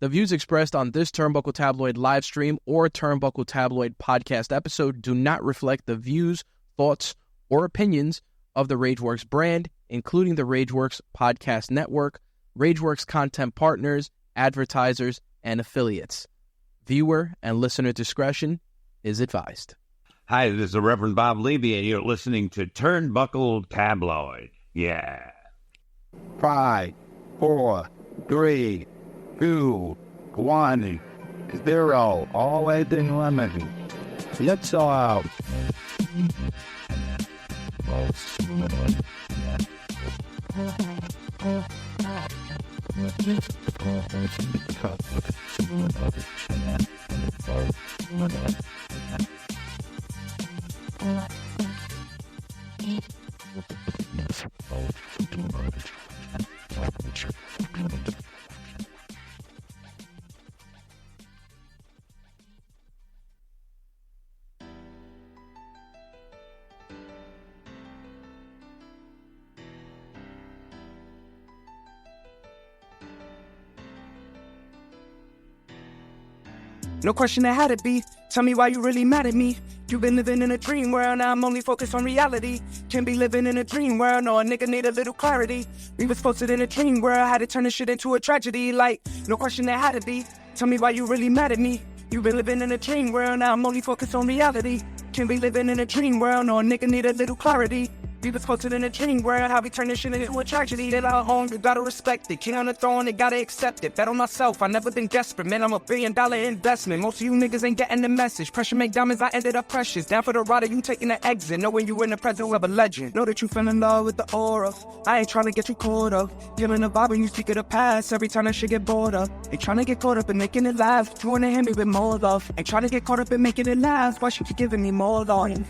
The views expressed on this Turnbuckle Tabloid live stream or Turnbuckle Tabloid podcast episode do not reflect the views, thoughts, or opinions of the Rageworks brand, including the Rageworks podcast network, Rageworks content partners, advertisers, and affiliates. Viewer and listener discretion is advised. Hi, this is the Reverend Bob Levy, and you're listening to Turnbuckle Tabloid. Yeah. 5, 4, 3, 2, 1, 0. Always in lemon. Let's all out. No question, I had it be. Tell me why you really mad at me. You been living in a dream world, now I'm only focused on reality. Can't be living in a dream world, no, a nigga need a little clarity. We was posted in a dream world, had to turn this shit into a tragedy. Like, no question, I had it be. Tell me why you really mad at me. You been living in a dream world, now I'm only focused on reality. Can't be living in a dream world, no, a nigga need a little clarity. We was posted in a dream world, how we turn this shit into a tragedy. That our home, you gotta respect it. King on the throne, you gotta accept it. Bet on myself, I never been desperate. Man, I'm $1 billion investment. Most of you niggas ain't getting the message. Pressure make diamonds, I ended up precious. Down for the rider, you taking the exit. Knowing you in the presence of a legend. Know that you fell in love with the aura. I ain't trying to get you caught up. Feeling the vibe when you speak of the past. Every time that shit get bored up. Ain't trying to get caught up in making it last. You wanna hit me with more love. Ain't trying to get caught up in making it last. Why she keep giving me more love?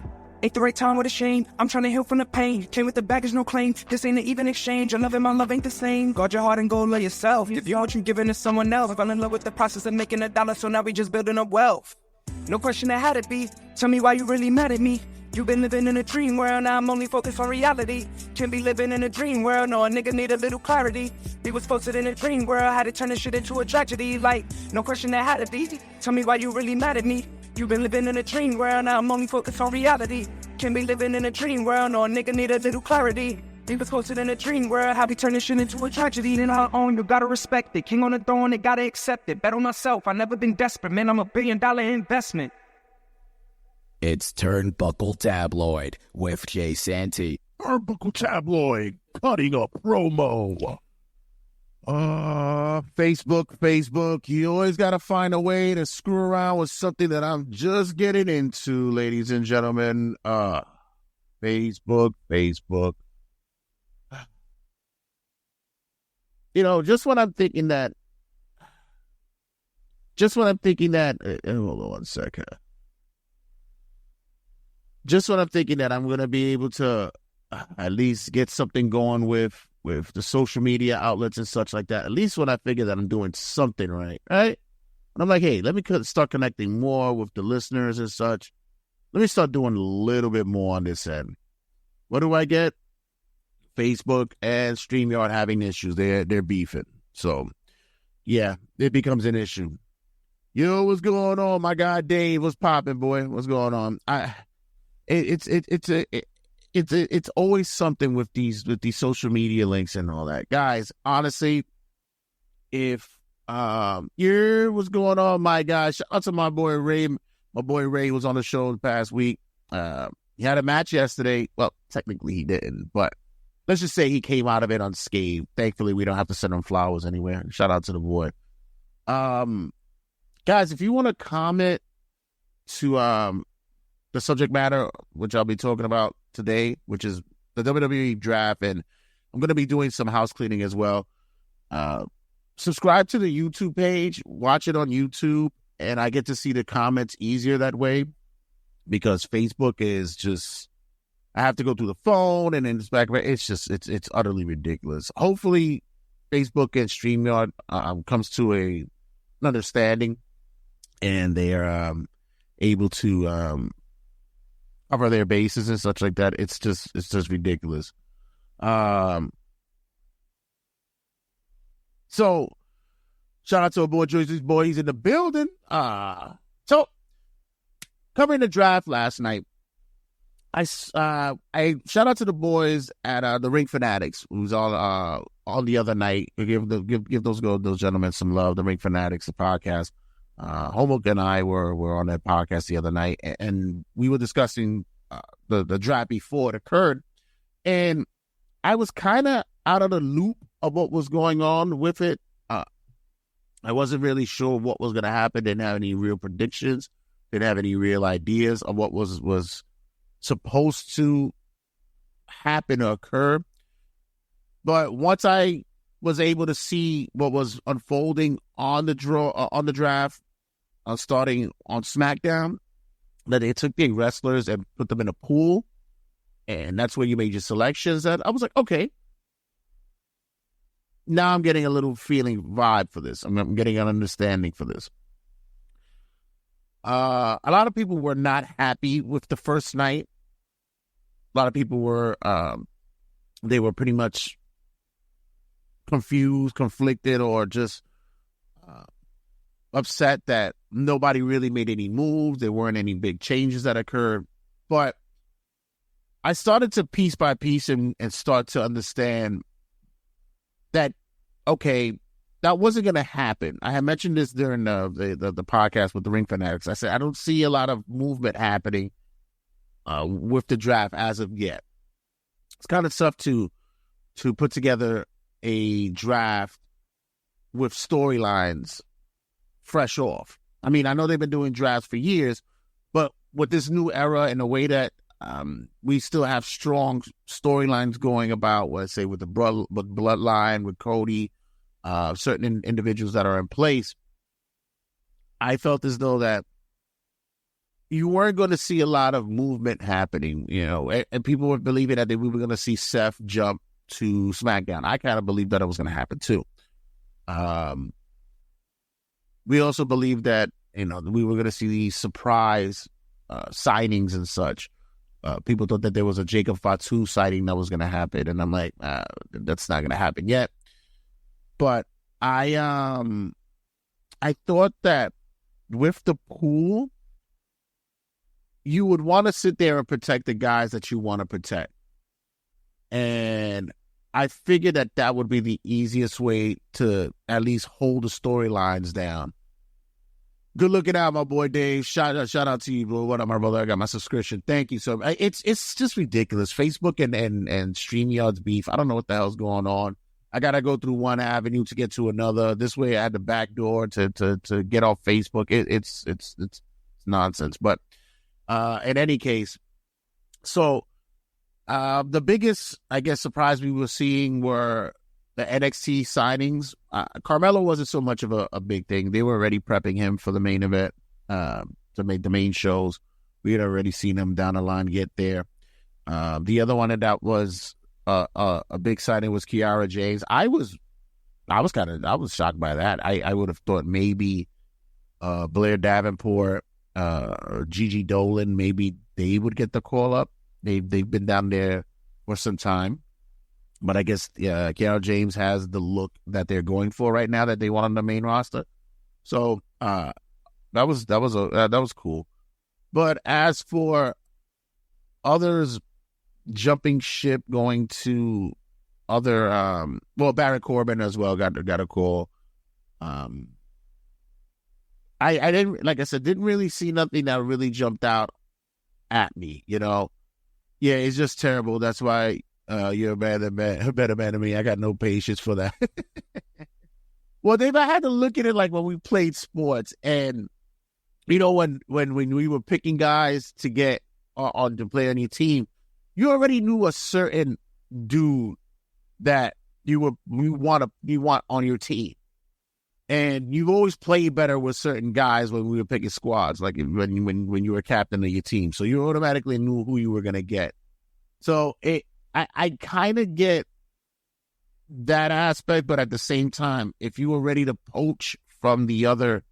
Ain't the right time with a shame. I'm trying to heal from the pain. Came with the baggage, no claim. This ain't an even exchange. Your love and my love ain't the same. Guard your heart and go love yourself. If you want you giving to someone else. Fell in love with the process of making $1, so now we just building up wealth. No question, I had it be. Tell me why you really mad at me. You been living in a dream world, now I'm only focused on reality. Can't be living in a dream world, no, a nigga need a little clarity. We was posted in a dream world, had to turn this shit into a tragedy. Like, no question, I had it be. Tell me why you really mad at me. You been living in a dream world, now I'm only focused on reality. Can't be living in a dream world, no, a nigga need a little clarity. We was posted in a dream world, how we turn this shit into a tragedy. In our own, you gotta respect it. King on the throne, you gotta accept it. Bet on myself, I never been desperate, man, I'm $1 billion investment. It's Turnbuckle Tabloid with Jay Santee. Turnbuckle Tabloid, cutting a promo. Facebook. You always got to find a way to screw around with something that I'm just getting into, ladies and gentlemen. Facebook. You know, just when I'm thinking that, hold on 1 second. Just when I'm thinking that I'm going to be able to at least get something going with the social media outlets and such like that, at least when I figure that I'm doing something right? And I'm like, hey, let me start connecting more with the listeners and such. Let me start doing a little bit more on this end. What do I get? Facebook and StreamYard having issues. They're beefing. So, yeah, it becomes an issue. Yo, what's going on? My guy Dave, what's popping, boy? What's going on? It's always something with these social media links and all that. Guys, honestly, if what's going on, my guy? Shout out to my boy Ray. My boy Ray was on the show the past week. He had a match yesterday. Well, technically he didn't, but let's just say he came out of it unscathed. Thankfully, we don't have to send him flowers anywhere. Shout out to the boy. Guys, if you want to comment to the subject matter, which I'll be talking about today, which is the WWE draft, and I'm going to be doing some house cleaning as well. Subscribe to the YouTube page, watch it on YouTube, and I get to see the comments easier that way because Facebook is just, I have to go through the phone and then it's back. It's utterly ridiculous. Hopefully Facebook and StreamYard comes to an understanding and they are able to cover their bases and such like that. It's just ridiculous. So Shout out to our boy Jersey's boy. He's in the building. So covering the draft last night, I shout out to the boys at the Ring Fanatics, who's on the other night. Give those gentlemen some love. The Ring Fanatics, the podcast. Homework and I were on that podcast the other night, and we were discussing the draft before it occurred, and I was kind of out of the loop of what was going on with it. I wasn't really sure what was going to happen. Didn't have any real predictions. Didn't have any real ideas of what was supposed to happen or occur. But once I was able to see what was unfolding on the draft, starting on SmackDown, that they took the wrestlers and put them in a pool, and that's where you made your selections. That I was like, okay. Now I'm getting a little feeling vibe for this. I'm getting an understanding for this. A lot of people were not happy with the first night. A lot of people were, they were pretty much confused, conflicted, or just upset that nobody really made any moves. There weren't any big changes that occurred. But I started to piece by piece and start to understand that, okay, that wasn't going to happen. I had mentioned this during the podcast with the Ring Fanatics. I said, I don't see a lot of movement happening with the draft as of yet. It's kind of tough to put together a draft with storylines fresh off. I mean, I know they've been doing drafts for years, but with this new era and the way that we still have strong storylines going about, let's say with the bloodline, with Cody, certain individuals that are in place, I felt as though that you weren't going to see a lot of movement happening, and people were believing that we were going to see Seth jump to SmackDown. I kind of believed that it was going to happen too. We also believed that, we were going to see these surprise signings and such. People thought that there was a Jacob Fatu sighting that was going to happen, and I'm like, that's not going to happen yet. But I thought that with the pool, you would want to sit there and protect the guys that you want to protect. And I figured that would be the easiest way to at least hold the storylines down. Good looking out, my boy Dave. Shout out to you, bro. What up, my brother? I got my subscription. Thank you. So it's just ridiculous. Facebook and StreamYard's beef. I don't know what the hell's going on. I gotta go through one avenue to get to another. This way, I had the back door to get off Facebook. It's nonsense. But in any case, so the biggest, I guess, surprise we were seeing were the NXT signings. Carmelo wasn't so much of a big thing. They were already prepping him for the main event, to make the main shows. We had already seen him down the line get there. The other one that was a big signing was Kiara James. I was shocked by that. I would have thought maybe Blair Davenport, or Gigi Dolan, maybe they would get the call up. They've been down there for some time. But I guess Kiara James has the look that they're going for right now that they want on the main roster. So that was cool. But as for others jumping ship, going to other Baron Corbin as well got a call. I didn't, like I said, didn't really see nothing that really jumped out at me. Yeah, it's just terrible. That's why. You're a better man than me. I got no patience for that. Well, Dave, I had to look at it like when we played sports, and when we were picking guys to get on to play on your team, you already knew a certain dude that you want on your team, and you've always played better with certain guys when we were picking squads, like when you were captain of your team. So you automatically knew who you were gonna get. So I kind of get that aspect, but at the same time, if you were ready to poach from the other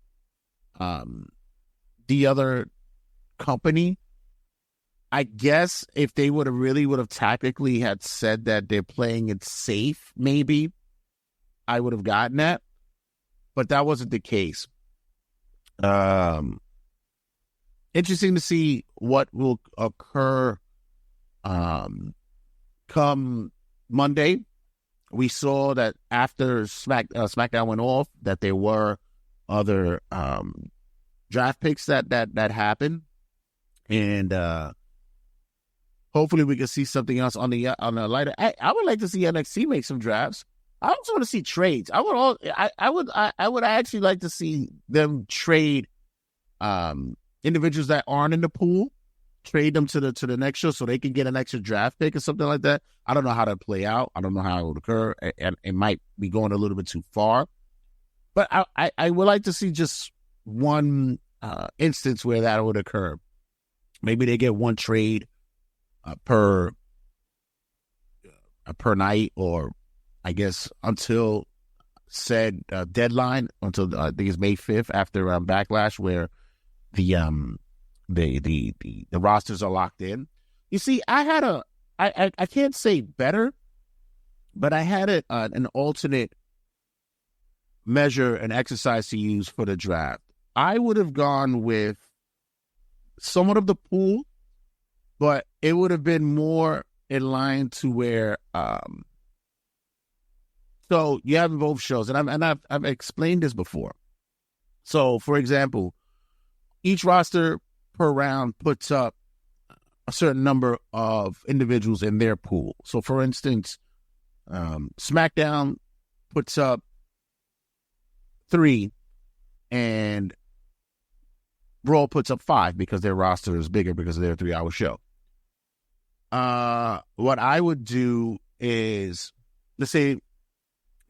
company, I guess if they would have tactically had said that they're playing it safe, maybe I would have gotten that. but that wasn't the case. Interesting to see what will occur come Monday. We saw that after SmackDown went off, that there were other draft picks that happened, and hopefully we can see something else on the lighter. I would like to see NXT make some drafts. I also want to see trades. I would actually like to see them trade individuals that aren't in the pool, trade them to the next show so they can get an extra draft pick or something like that. I don't know how that play out. I don't know how it would occur, and it might be going a little bit too far. But I would like to see just one instance where that would occur. Maybe they get one trade per night, or I guess until said deadline, until I think it's May 5th after Backlash, where the rosters are locked in. You see, I can't say better, but I had an alternate measure and exercise to use for the draft. I would have gone with somewhat of the pool, but it would have been more in line to where so you have both shows, and I've explained this before. So, for example, each roster per round puts up a certain number of individuals in their pool. So, for instance, SmackDown puts up 3, and Raw puts up 5 because their roster is bigger because of their 3-hour show. What I would do is, let's say,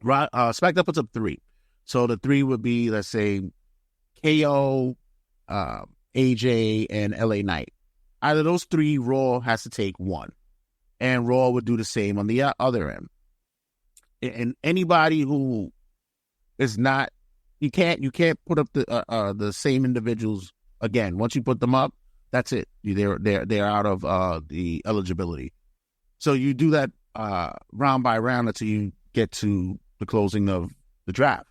SmackDown puts up 3. So the 3 would be, let's say, KO, AJ, and LA Knight. Out of those 3, Raw has to take 1. And Raw would do the same on the other end. And anybody who is not, you can't put up the same individuals again. Once you put them up, that's it. They're out of the eligibility. So you do that round by round until you get to the closing of the draft.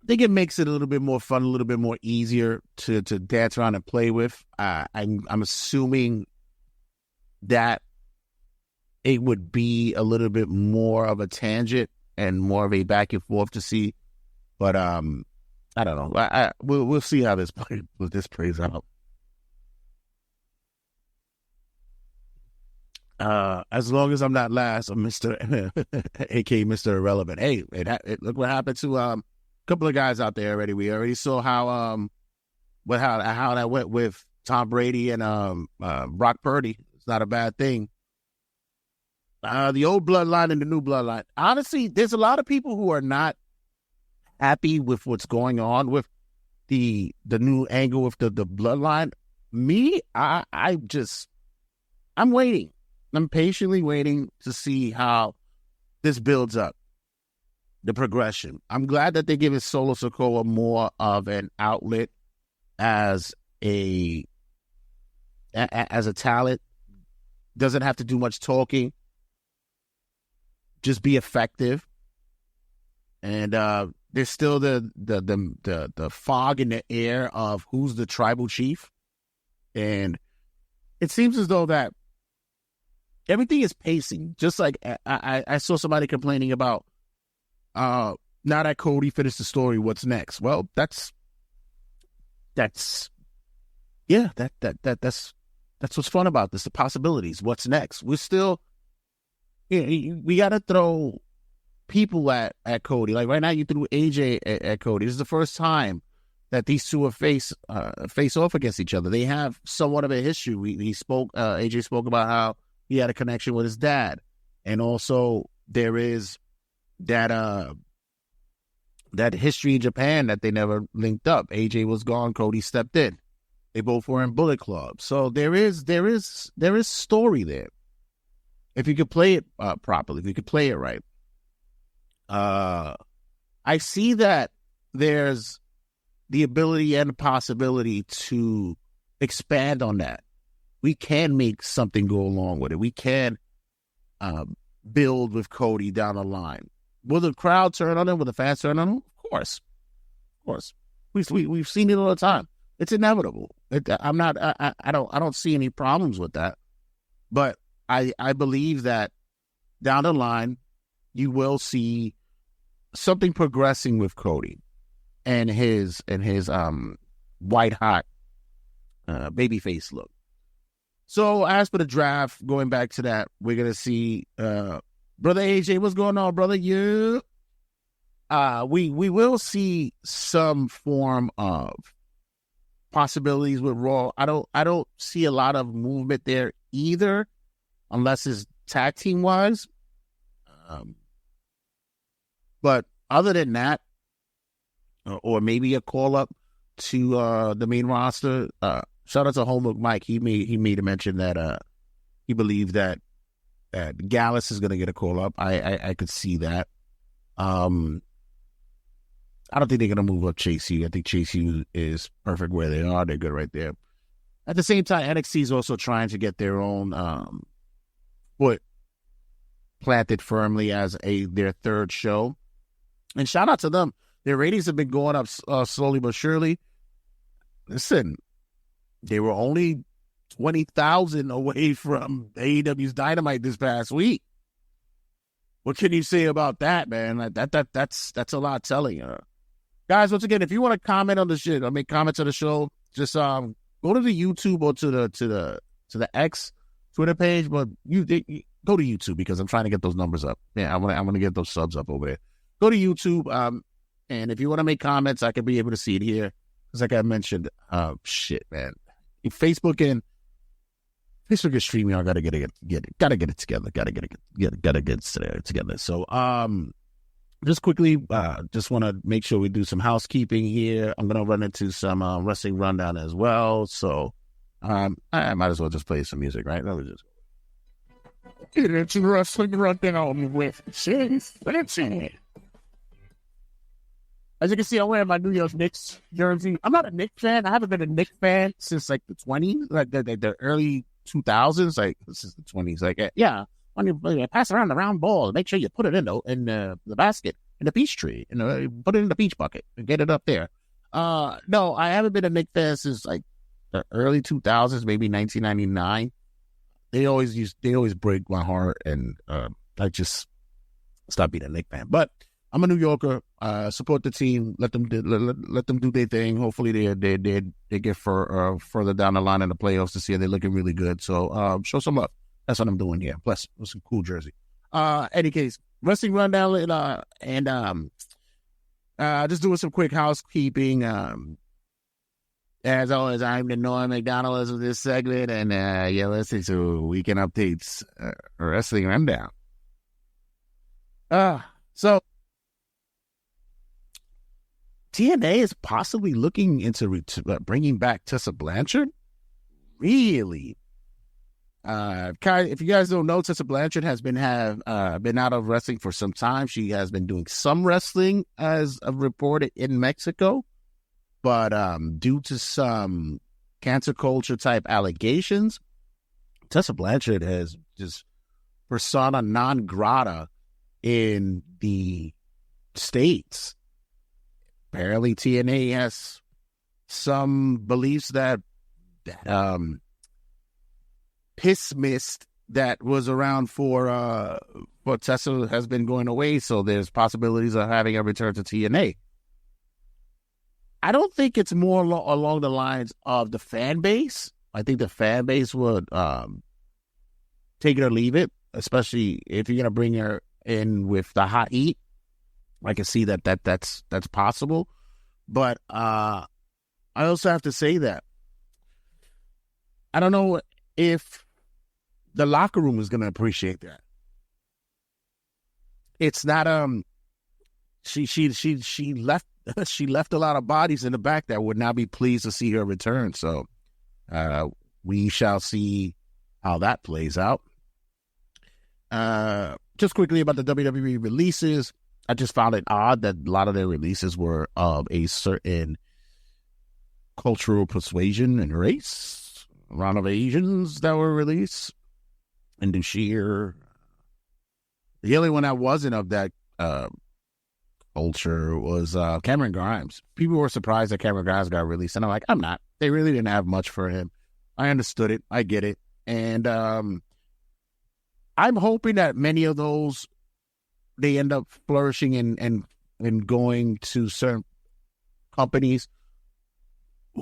I think it makes it a little bit more fun, a little bit more easier to dance around and play with. I'm assuming that it would be a little bit more of a tangent and more of a back and forth to see, but I don't know. We'll see how this plays out. As long as I'm not last, I'm Mr. aka Mr. Irrelevant. Hey, look what happened to a couple of guys out there already. We already saw how that went with Tom Brady and Brock Purdy. It's not a bad thing. The old bloodline and the new bloodline. Honestly, there's a lot of people who are not happy with what's going on with the new angle with the bloodline. Me, I'm waiting. I'm patiently waiting to see how this builds up, the progression. I'm glad that they give it Solo Sikoa more of an outlet as a talent. Doesn't have to do much talking. Just be effective. And there's still the fog in the air of who's the tribal chief. And it seems as though that everything is pacing. Just like I saw somebody complaining about now that Cody finished the story, what's next? Well, that's what's fun about this, the possibilities. What's next? We're still, we got to throw people at Cody. Like right now, you threw AJ at Cody. This is the first time that these two are face off against each other. They have somewhat of a history. AJ spoke about how he had a connection with his dad, and also there is that history in Japan that they never linked up. AJ was gone, Cody stepped in. They both were in Bullet Club, so there is story there. If you could play it properly, if you could play it right. I see that there's the ability and the possibility to expand on that. We can make something go along with it. We can build with Cody down the line. Will the crowd turn on him? Will the fans turn on him? Of course. We've seen it all the time. It's inevitable. I don't see any problems with that. But I believe that down the line, you will see something progressing with Cody and his white hot babyface look. So as for the draft, going back to that, we're gonna see brother AJ. What's going on, brother? You. We will see some form of possibilities with Raw. I don't see a lot of movement there either, unless it's tag team wise. But other than that, or maybe a call up to the main roster. Shout out to Homework Mike. He made a mention that he believed that Gallus is going to get a call up. I could see that. I don't think they're going to move up Chase U. I think Chase U is perfect where they are. They're good right there. At the same time, NXT is also trying to get their own foot planted firmly as their third show. And shout out to them. Their ratings have been going up slowly but surely. Listen, they were only 20,000 away from AEW's Dynamite this past week. What can you say about that, man? That's a lot telling. Guys, once again, if you want to comment on the shit or make comments on the show, just go to the YouTube or to the X Twitter page. But you go to YouTube because I'm trying to get those numbers up. Yeah, I want to get those subs up over there. Go to YouTube, and if you want to make comments, I can be able to see it here. Because like I mentioned, shit, man. Facebook and StreamYard gotta get it together. Gotta get it together. So just quickly, just want to make sure we do some housekeeping here. I'm gonna run into some wrestling rundown as well. So I might as well just play some music, right? Let me just it's wrestling rundown with Chase Fancy. As you can see, I'm wearing my New York Knicks jersey. I'm not a Knicks fan. I haven't been a Knicks fan since like the 20s, like the early 2000s. Like this is the 20s. Like yeah, when you pass around the round ball, make sure you put it in the basket in the peach tree, and put it in the peach bucket and get it up there. No, I haven't been a Knicks fan since like the early 2000s, maybe 1999. They always break my heart, and I just stopped being a Knicks fan. But I'm a New Yorker. Support the team. Let them do their thing. Hopefully they get further down the line in the playoffs this year. They're looking really good. So show some love. That's what I'm doing here. Plus, with some cool jersey. Any case, wrestling rundown and just doing some quick housekeeping. As always, I'm the Norm McDonald of this segment, and you're listening to Weekend Updates Wrestling Rundown. So TNA is possibly looking into bringing back Tessa Blanchard. Really? If you guys don't know, Tessa Blanchard has been out of wrestling for some time. She has been doing some wrestling, as reported, in Mexico. But due to some cancer culture type allegations, Tessa Blanchard has just persona non grata in the States. Apparently, TNA has some beliefs that piss mist that was around for Tessa has been going away, so there's possibilities of having a return to TNA. I don't think it's more along the lines of the fan base. I think the fan base would take it or leave it, especially if you're going to bring her in with the hot heat. I can see that's possible. But I also have to say that I don't know if the locker room is going to appreciate that. It's not she left she left a lot of bodies in the back that would not be pleased to see her return. So we shall see how that plays out. Just quickly about the WWE releases. I just found it odd that a lot of their releases were of a certain cultural persuasion and race. A lot of Asians that were released. And Dushir. The only one that wasn't of that culture was Cameron Grimes. People were surprised that Cameron Grimes got released, and I'm like, I'm not. They really didn't have much for him. I understood it. I get it. And I'm hoping that many of those, they end up flourishing and going to certain companies.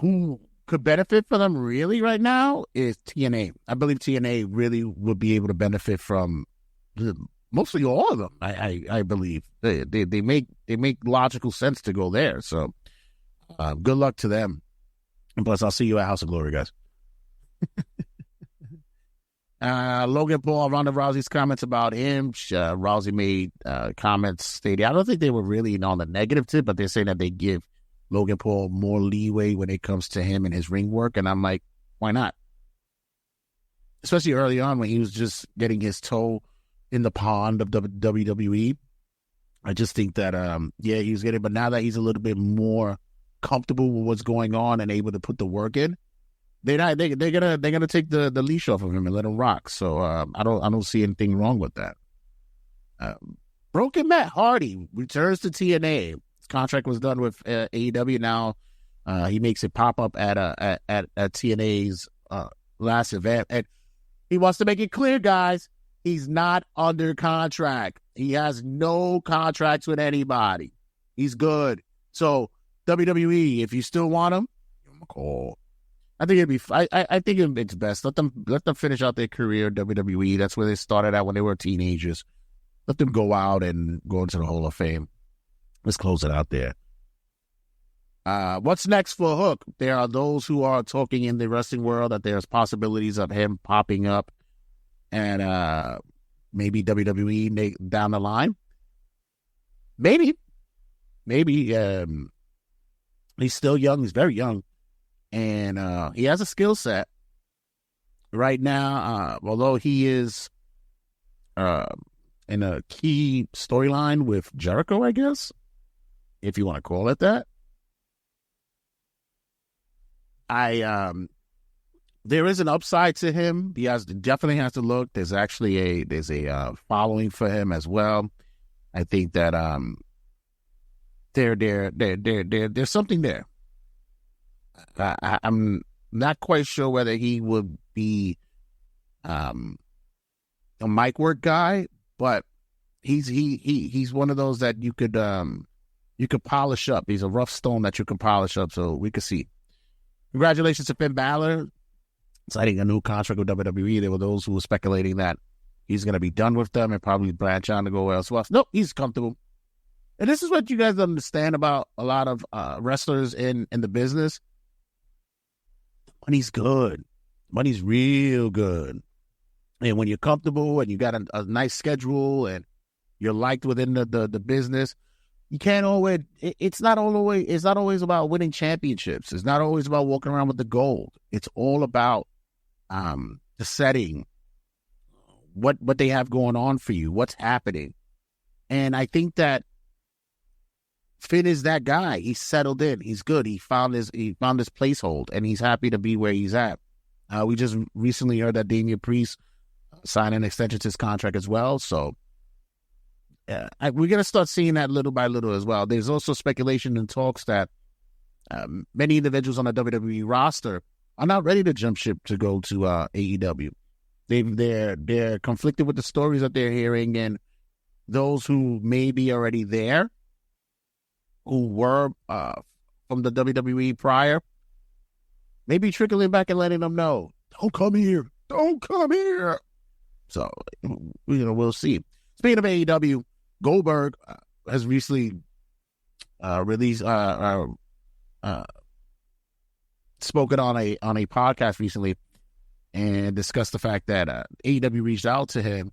Who could benefit from them really right now is TNA. I believe TNA really would be able to benefit from mostly all of them. I believe they make logical sense to go there. So good luck to them. And plus, I'll see you at House of Glory, guys. Logan Paul, Ronda Rousey's comments about him. Rousey made comments stating, I don't think they were really on the negative tip, but they're saying that they give Logan Paul more leeway when it comes to him and his ring work. And I'm like, why not? Especially early on when he was just getting his toe in the pond of WWE. I just think that, he was getting, but now that he's a little bit more comfortable with what's going on and able to put the work in, they're gonna take the leash off of him and let him rock. So I don't see anything wrong with that. Broken Matt Hardy returns to TNA. His contract was done with AEW. Now he makes it pop up at TNA's last event, and he wants to make it clear, guys, he's not under contract. He has no contracts with anybody. He's good. So WWE, if you still want him, give him a call. I think it'd be. I think it's best. Let them finish out their career in WWE. That's where they started out when they were teenagers. Let them go out and go into the Hall of Fame. Let's close it out there. What's next for Hook? There are those who are talking in the wrestling world that there's possibilities of him popping up and maybe WWE down the line. Maybe. He's still young. He's very young. And he has a skill set right now, although he is in a key storyline with Jericho, I guess, if you want to call it that. There is an upside to him. He definitely has to look. There's actually a following for him as well. I think that there's something there. I'm not quite sure whether he would be a mic work guy, but he's one of those that you could polish up. He's a rough stone that you can polish up, so we could see. Congratulations to Finn Balor signing a new contract with WWE. There were those who were speculating that he's going to be done with them and probably branch out to go elsewhere. Nope, he's comfortable. And this is what you guys understand about a lot of wrestlers in the business. Money's good. Money's real good. And when you're comfortable and you got a nice schedule and you're liked within the business, you can't always, it's not always about winning championships. It's not always about walking around with the gold. It's all about the setting, what they have going on for you, what's happening. And I think that Finn is that guy. He's settled in. He's good. He found his placehold, and he's happy to be where he's at. We just recently heard that Damian Priest signed an extension to his contract as well. So we're going to start seeing that little by little as well. There's also speculation and talks that many individuals on the WWE roster are not ready to jump ship to go to AEW. They're conflicted with the stories that they're hearing, and those who may be already there, who were from the WWE prior, maybe trickling back and letting them know, don't come here. So, we'll see. Speaking of AEW, Goldberg has recently released, spoken on a podcast recently and discussed the fact that AEW reached out to him,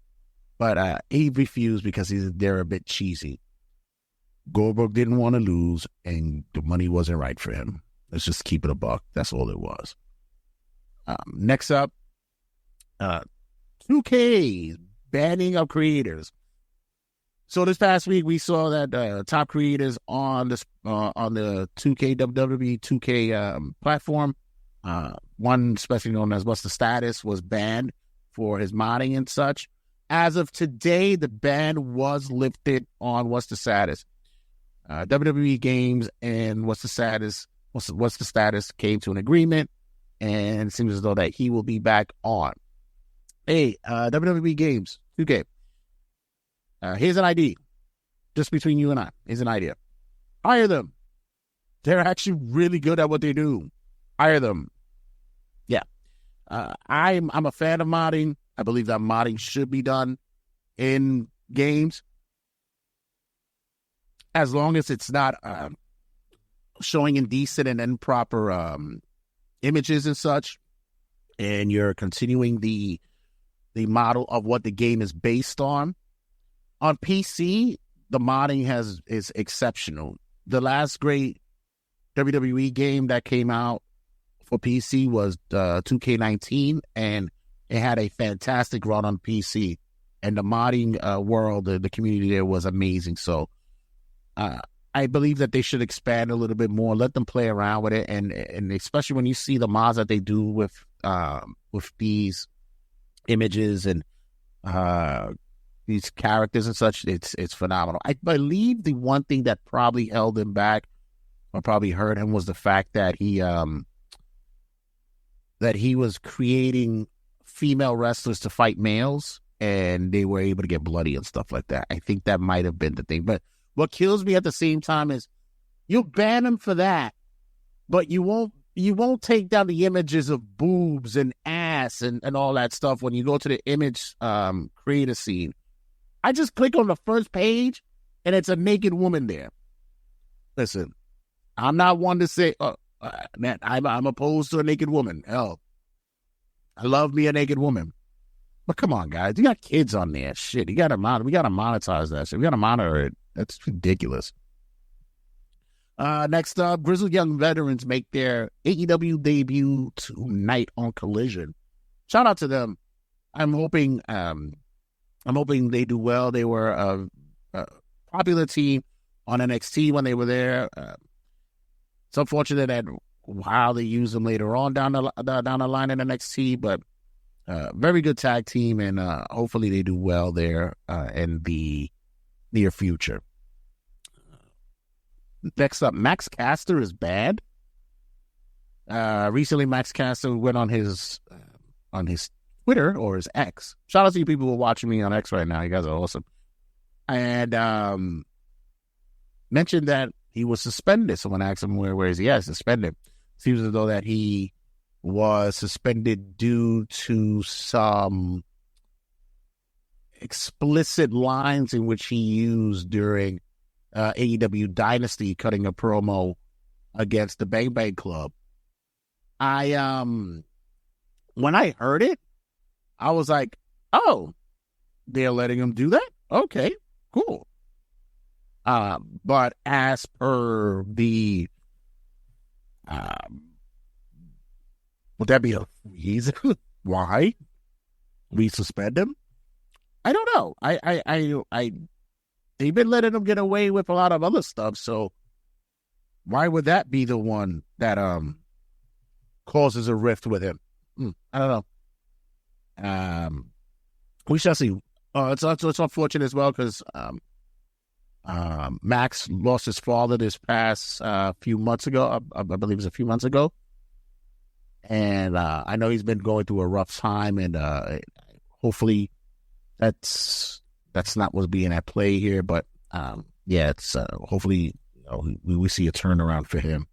but he refused because they're a bit cheesy. Goldberg didn't want to lose, and the money wasn't right for him. Let's just keep it a buck. That's all it was. Next up, 2K banning of creators. So this past week, we saw that top creators on the 2K WWE 2K platform, one especially known as What's the Status, was banned for his modding and such. As of today, the ban was lifted on What's the Status. WWE Games and What's the Status came to an agreement, and it seems as though that he will be back on. Hey, WWE Games, 2K. Here's an idea, just between you and I. Here's an idea. Hire them. They're actually really good at what they do. Hire them. Yeah. I'm a fan of modding. I believe that modding should be done in games, as long as it's not showing indecent and improper images and such, and you're continuing the model of what the game is based on. On PC, the modding is exceptional. The last great WWE game that came out for PC was 2K19, and it had a fantastic run on PC. And the modding world, the community there was amazing. So I believe that they should expand a little bit more, let them play around with it, and especially when you see the mods that they do with these images and these characters and such, it's phenomenal. I believe the one thing that probably held him back or probably hurt him was the fact that he was creating female wrestlers to fight males, and they were able to get bloody and stuff like that. I think that might have been the thing. But what kills me at the same time is you'll ban him for that, but you won't take down the images of boobs and ass and all that stuff when you go to the image creator scene. I just click on the first page, and it's a naked woman there. Listen, I'm not one to say, man, I'm opposed to a naked woman. Hell, I love me a naked woman. But come on, guys. You got kids on there. Shit, we got to monetize that shit. We got to monitor it. That's ridiculous. Next up, Grizzled Young Veterans make their AEW debut tonight on Collision. Shout out to them. I'm hoping they do well. They were a popular team on NXT when they were there. It's unfortunate that how they use them later on down the line in NXT, but very good tag team, and hopefully they do well there in the near future. Next up, Max Caster is bad. Recently, Max Caster went on his Twitter or his X. Shout out to you people who are watching me on X right now. You guys are awesome. And mentioned that he was suspended. Someone asked him where is he? Yeah, suspended. Seems as though that he was suspended due to some explicit lines in which he used during AEW Dynasty, cutting a promo against the Bang Bang Club. When I heard it, I was like, oh, they're letting him do that? Okay, cool. But as per the would that be a reason why we suspend him? I don't know. I they've been letting him get away with a lot of other stuff, so why would that be the one that causes a rift with him? I don't know. We shall see. It's unfortunate as well because Max lost his father this past few months ago. I believe it was a few months ago. And I know he's been going through a rough time, and hopefully that's not what's being at play here. But yeah, it's hopefully we see a turnaround for him.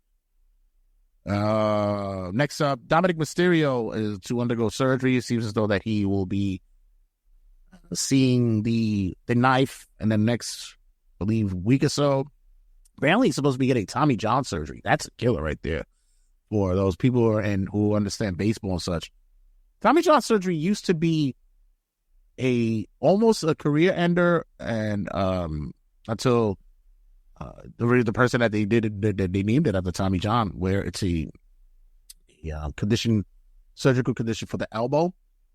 Next up, Dominic Mysterio is to undergo surgery. It seems as though that he will be seeing the knife in the next, I believe, week or so. Apparently, he's supposed to be getting Tommy John surgery. That's a killer right there for those people who understand baseball and such. Tommy John surgery used to be almost a career ender, and until the person that they named it after, Tommy John, where it's a surgical condition for the elbow.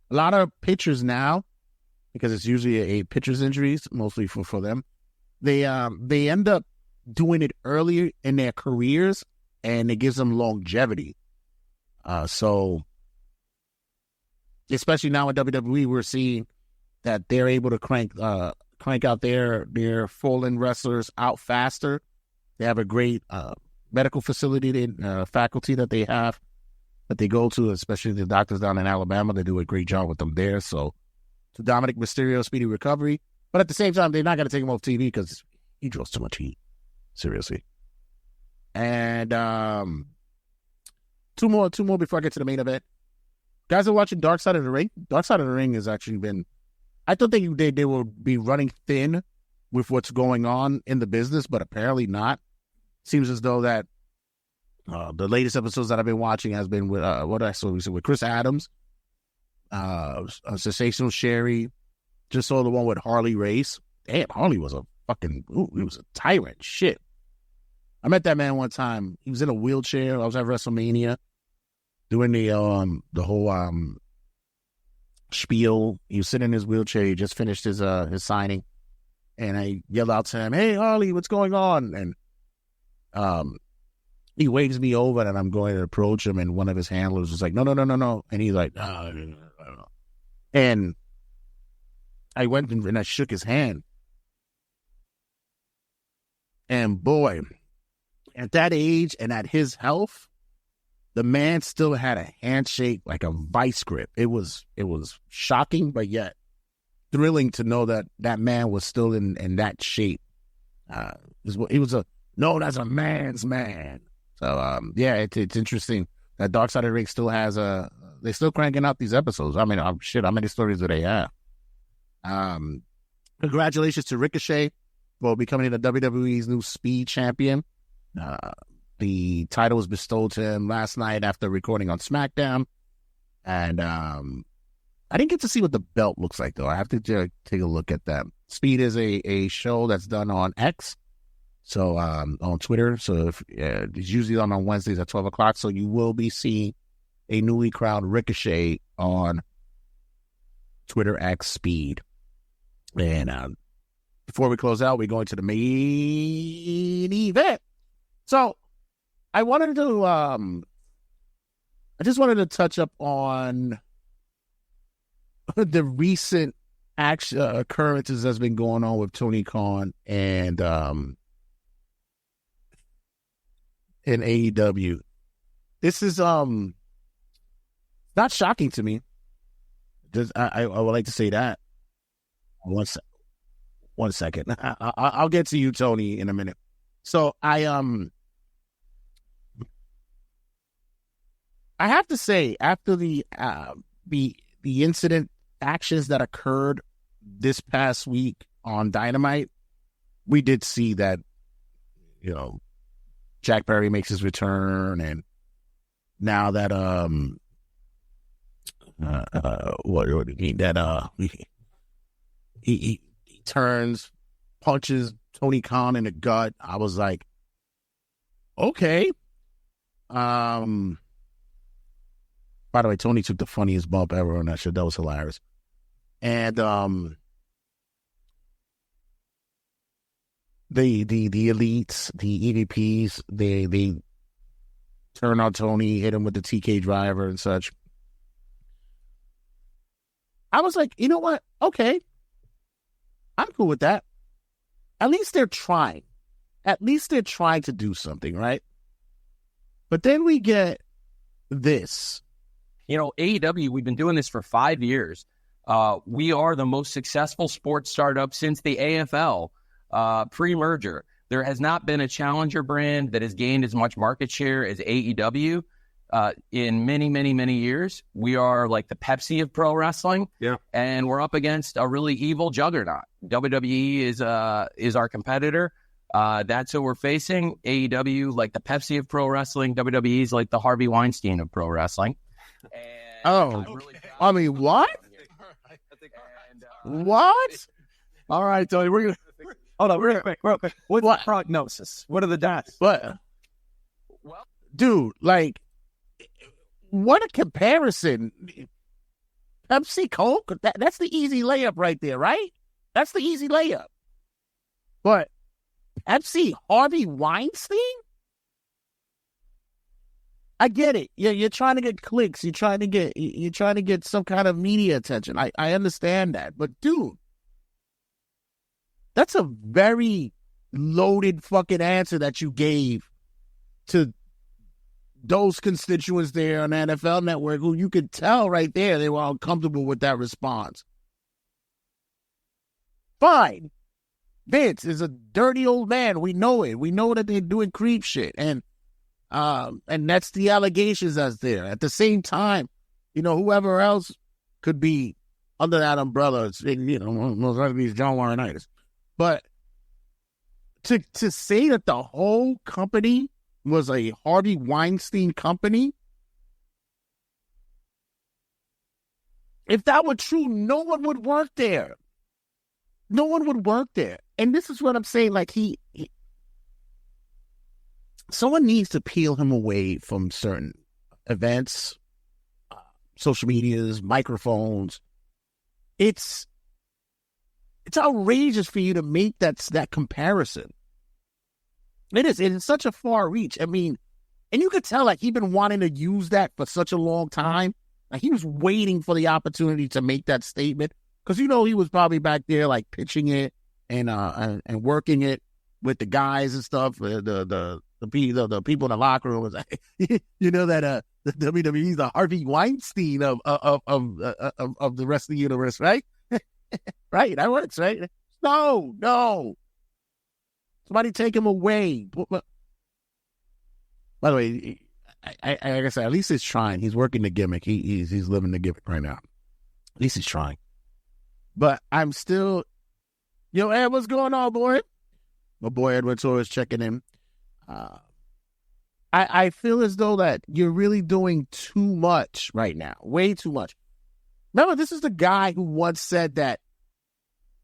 A lot of pitchers now, because it's usually a pitcher's injuries, mostly for them, they end up doing it earlier in their careers, and it gives them longevity. So, especially now in WWE, we're seeing that they're able to crank out their fallen wrestlers out faster. They have a great medical facility, faculty that they have that they go to, especially the doctors down in Alabama. They do a great job with them there. So to Dominic Mysterio, speedy recovery. But at the same time, they're not going to take him off TV because he draws too much heat. Seriously. And two more before I get to the main event. Guys are watching Dark Side of the Ring. Dark Side of the Ring has actually been... I thought they will be running thin with what's going on in the business, but apparently not. Seems as though that the latest episodes that I've been watching has been with with Chris Adams, Sensational Sherry. Just saw the one with Harley Race. Damn, Harley was he was a tyrant. Shit. I met that man one time. He was in a wheelchair. I was at WrestleMania doing the whole spiel. He was sitting in his wheelchair. He just finished his signing, and I yelled out to him, "Hey, Harley, what's going on?" And he waves me over, and I'm going to approach him, and one of his handlers was like, "No," and he's like, "No, no." And I went and I shook his hand, and boy, at that age and at his health, the man still had a handshake like a vice grip. It was shocking, but yet thrilling to know that that man was still in that shape. He was known as a man's man. So, it's interesting that Dark Side of the Ring still has they're still cranking out these episodes. I mean, how many stories do they have? Congratulations to Ricochet for becoming the WWE's new Speed Champion. The title was bestowed to him last night after recording on SmackDown. And I didn't get to see what the belt looks like, though. I have to take a look at that. Speed is a show that's done on X, so on Twitter. So it's usually on Wednesdays at 12 o'clock. So you will be seeing a newly crowned Ricochet on Twitter X Speed. And before we close out, we're going to the main event. So I wanted to, I just wanted to touch up on the recent occurrences that's been going on with Tony Khan and in AEW. This is not shocking to me. I would like to say that. One second. I'll get to you, Tony, in a minute. So I have to say, after the incident actions that occurred this past week on Dynamite, we did see that, Jack Perry makes his return, and now that what do you mean that he turns, punches Tony Khan in the gut. I was like, okay. By the way, Tony took the funniest bump ever on that shit. That was hilarious. And the elites, the EVPs, they turn on Tony, hit him with the TK driver and such. I was like, you know what? Okay. I'm cool with that. At least they're trying. At least they're trying to do something, right? But then we get this. AEW, we've been doing this for 5 years. We are the most successful sports startup since the AFL pre-merger. There has not been a challenger brand that has gained as much market share as AEW in many, many, many years. We are like the Pepsi of pro wrestling. Yeah. And we're up against a really evil juggernaut. WWE is our competitor. That's who we're facing. AEW, like the Pepsi of pro wrestling. WWE is like the Harvey Weinstein of pro wrestling. And what? What? All right, Tony, we're gonna hold on real quick. What's the prognosis? What are the deaths? But, dude, like, what a comparison. Pepsi Coke, that's the easy layup right there, right? That's the easy layup. But Pepsi Harvey Weinstein? I get it. You're trying to get clicks. You're trying to get some kind of media attention. I understand that. But dude, that's a very loaded fucking answer that you gave to those constituents there on the NFL Network who you could tell right there they were uncomfortable with that response. Fine. Vince is a dirty old man. We know it. We know that they're doing creep shit. And that's the allegations that's there. At the same time, whoever else could be under that umbrella, most likely is John Laurinaitis. But to say that the whole company was a Harvey Weinstein company, if that were true, no one would work there. No one would work there. And this is what I'm saying. Like someone needs to peel him away from certain events, social medias, microphones. It's outrageous for you to make that comparison. It is. It's such a far reach. I mean, and you could tell like he'd been wanting to use that for such a long time. Like he was waiting for the opportunity to make that statement because he was probably back there like pitching it and working it with the guys and stuff. The people in the locker room was like, that the WWE's the Harvey Weinstein of the rest of the universe, right? Right, that works, right? No. Somebody take him away. By the way, like I said, at least he's trying. He's working the gimmick. He's living the gimmick right now. At least he's trying. But I'm still, Ed, what's going on, boy? My boy Edward Torres checking in. I feel as though that you're really doing too much right now. Way too much. Remember, this is the guy who once said that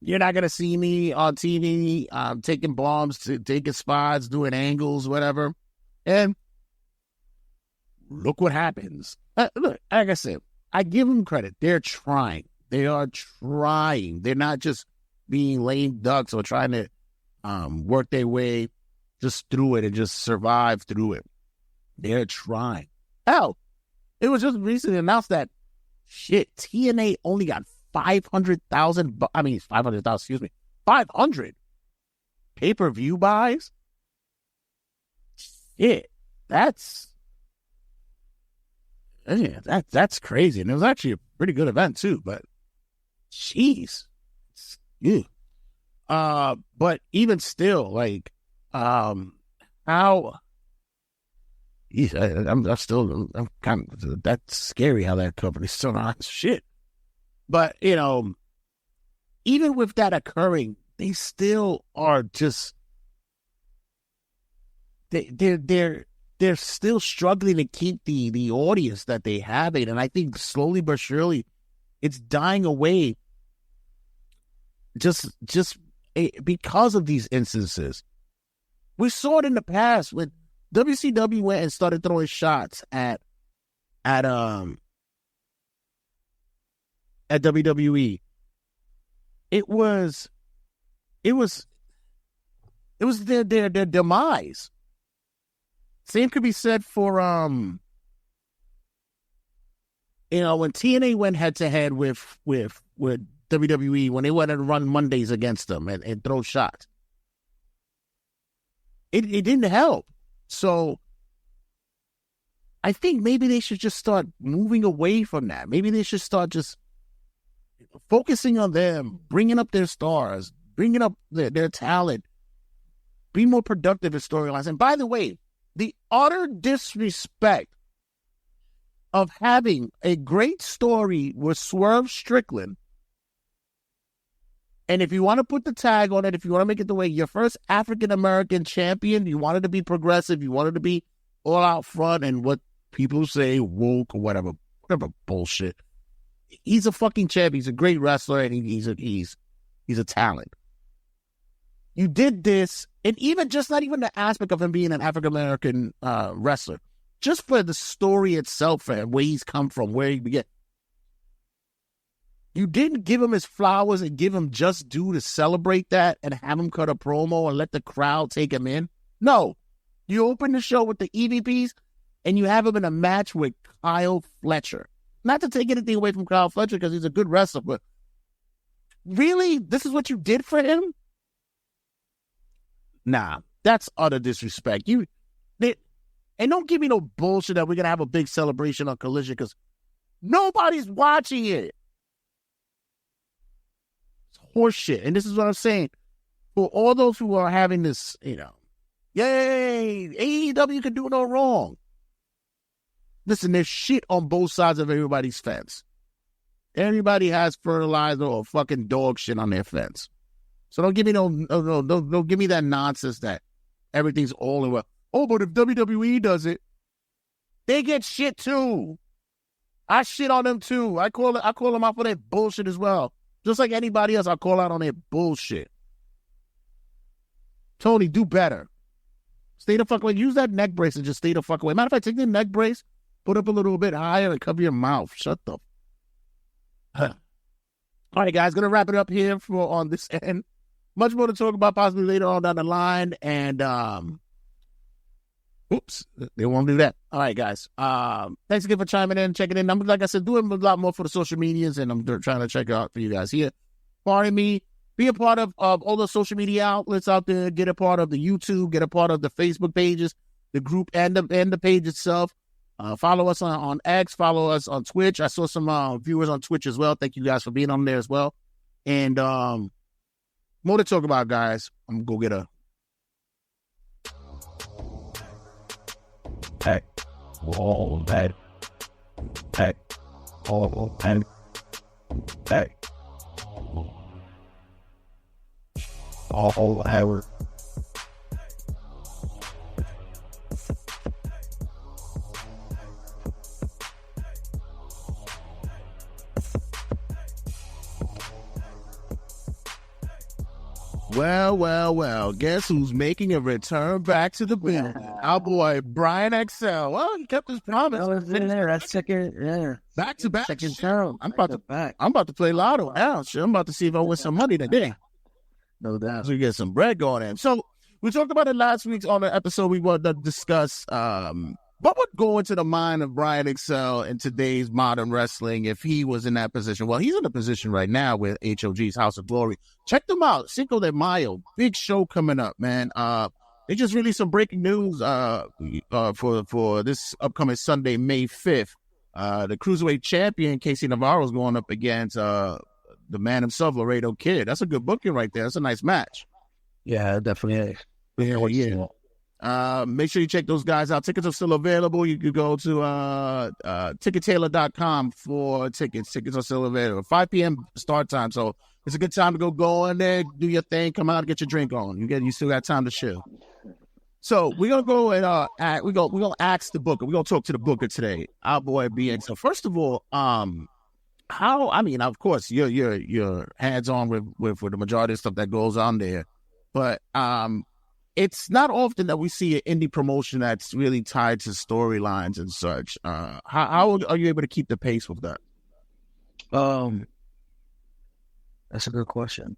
you're not going to see me on TV taking bombs, taking spots, doing angles, whatever. And look what happens. Look, like I said, I give them credit. They're trying. They are trying. They're not just being lame ducks or trying to work their way just through it and just survive through it. They're trying. Hell, it was just recently announced that TNA only got 500,000 pay-per-view buys. Shit, that's crazy. And it was actually a pretty good event too, but jeez. Yeah. But even still, like, how I'm kind of, that's scary how that company's still not shit. But, even with that occurring, they still are just, they're still struggling to keep the audience that they have it. And I think slowly but surely it's dying away just because of these instances. We saw it in the past when WCW went and started throwing shots at WWE. It was their demise. Same could be said for when TNA went head to head with WWE when they went and run Mondays against them and throw shots. It didn't help. So I think maybe they should just start moving away from that. Maybe they should start just focusing on them, bringing up their stars, bringing up their talent, be more productive in storylines. And by the way, the utter disrespect of having a great story with Swerve Strickland. And if you want to put the tag on it, if you want to make it the way your first African-American champion, you wanted to be progressive, you wanted to be all out front and what people say woke or whatever bullshit. He's a fucking champ. He's a great wrestler and he's a talent. You did this, and even just not even the aspect of him being an African-American wrestler, just for the story itself, for him, where he's come from, where he began. You didn't give him his flowers and give him just due to celebrate that and have him cut a promo and let the crowd take him in. No. You opened the show with the EVPs. and you have him in a match with Kyle Fletcher. Not to take anything away from Kyle Fletcher because he's a good wrestler, but really, this is what you did for him? Nah, that's utter disrespect. And don't give me no bullshit that we're going to have a big celebration on Collision because nobody's watching it. It's horseshit. And this is what I'm saying. For all those who are having this, yay, AEW can do no wrong. Listen, there's shit on both sides of everybody's fence. Everybody has fertilizer or fucking dog shit on their fence. So don't give me don't give me that nonsense that everything's all in well. Oh, but if WWE does it, they get shit too. I shit on them too. I call them out for their bullshit as well. Just like anybody else, I call out on their bullshit. Tony, do better. Stay the fuck away. Use that neck brace and just stay the fuck away. Matter of fact, take the neck brace, put up a little bit higher, and cover your mouth. Shut the. All right, guys, gonna wrap it up here on this end. Much more to talk about possibly later on down the line, and oops, they won't do that. All right, guys. Thanks again for chiming in, checking in. I'm, like I said, doing a lot more for the social medias, and I'm trying to check out for you guys here. Pardon me. Be a part of all the social media outlets out there. Get a part of the YouTube. Get a part of the Facebook pages, the group, and the page itself. Follow us on X. Follow us on Twitch. I saw some viewers on Twitch as well. Thank you guys for being on there as well. And more to talk about, guys. I'm going to go get a... Hey, all that. Hey, all that. Hey, all hour. Well. Guess who's making a return back to the building? Our boy, Brian XL. Well, he kept his promise. I was in there. That's second, yeah. Back to back. Second term. I'm about to play lotto now. Shit, I'm about to see if I win some money today. No doubt. So we get some bread going in. So we talked about it last week on the episode. We wanted to discuss what would go into the mind of Brian XL in today's modern wrestling if he was in that position. Well, he's in a position right now with HOG's House of Glory. Check them out. Cinco de Mayo. Big show coming up, man. They just released some breaking news for this upcoming Sunday, May 5th. The Cruiserweight champion, Casey Navarro, is going up against the man himself, Laredo Kid. That's a good booking right there. That's a nice match. Yeah, definitely. Yeah. Make sure you check those guys out. Tickets are still available. You could go to tickettailor.com for tickets. Tickets are still available. 5 p.m. start time, so it's a good time to go in there, do your thing, come out and get your drink on. You still got time to chill. So we're gonna go and we're gonna ask the booker. We're gonna talk to the booker today, our boy BX. So first of all, of course you're hands on with the majority of stuff that goes on there, but it's not often that we see an indie promotion that's really tied to storylines and such. How are you able to keep the pace with that? That's a good question.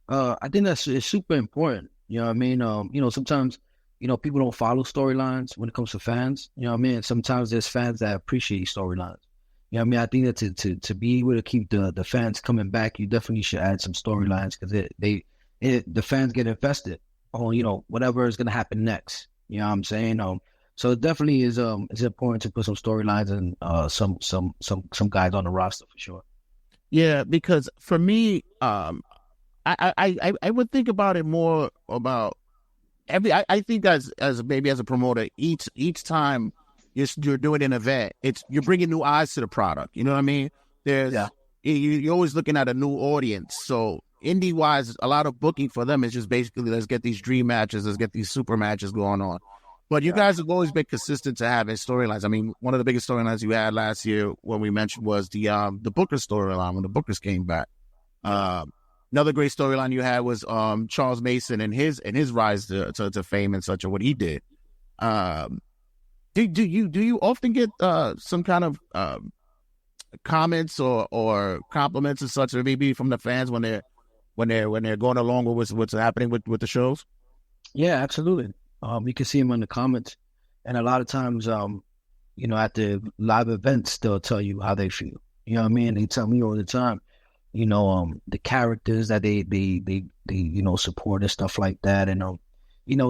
I think it's super important. You know what I mean? Sometimes, people don't follow storylines when it comes to fans. You know what I mean? Sometimes there's fans that appreciate storylines. You know what I mean? I think that to be able to keep the fans coming back, you definitely should add some storylines because the fans get invested on, whatever is going to happen next. You know what I'm saying? So it definitely is it's important to put some storylines and some guys on the roster for sure. Yeah, because for me, I would think about it more about I think as maybe as a promoter, each time you're doing an event, you're bringing new eyes to the product. You know what I mean? You're always looking at a new audience. So indie wise, a lot of booking for them is just basically let's get these dream matches, let's get these super matches going on. But you guys have always been consistent to having storylines. I mean, one of the biggest storylines you had last year when we mentioned was the Booker storyline when the Bookers came back. Another great storyline you had was Charles Mason and his rise to fame and such, or what he did. Do you often get some kind of comments or compliments and such, or maybe from the fans when they're going along with what's happening with the shows? Yeah, absolutely. You can see them in the comments, and a lot of times, at the live events, they'll tell you how they feel. You know what I mean? They tell me all the time, the characters that they support and stuff like that. And,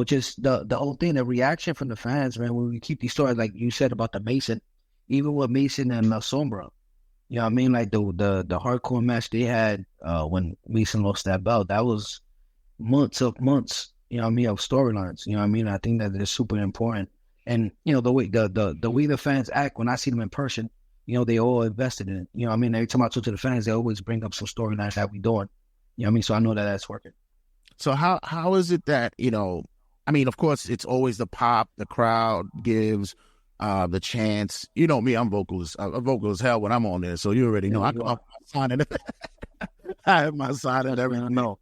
just the whole thing, the reaction from the fans, man, when we keep these stories, like you said about the Mason, even with Mason and La Sombra, you know what I mean? Like the hardcore match they had when Mason lost that belt, that was months, of storylines. You know what I mean? I think that they're super important. And, the way the fans act when I see them in person, they all invested in it. You know what I mean? Every time I talk to the fans, they always bring up some storylines that we doing. You know what I mean? So I know that that's working. So how is it that, of course, it's always the pop, the crowd gives, the chants. You know me, I'm vocal as hell when I'm on there, so you already know. I sign it. I have my sign and everything. No.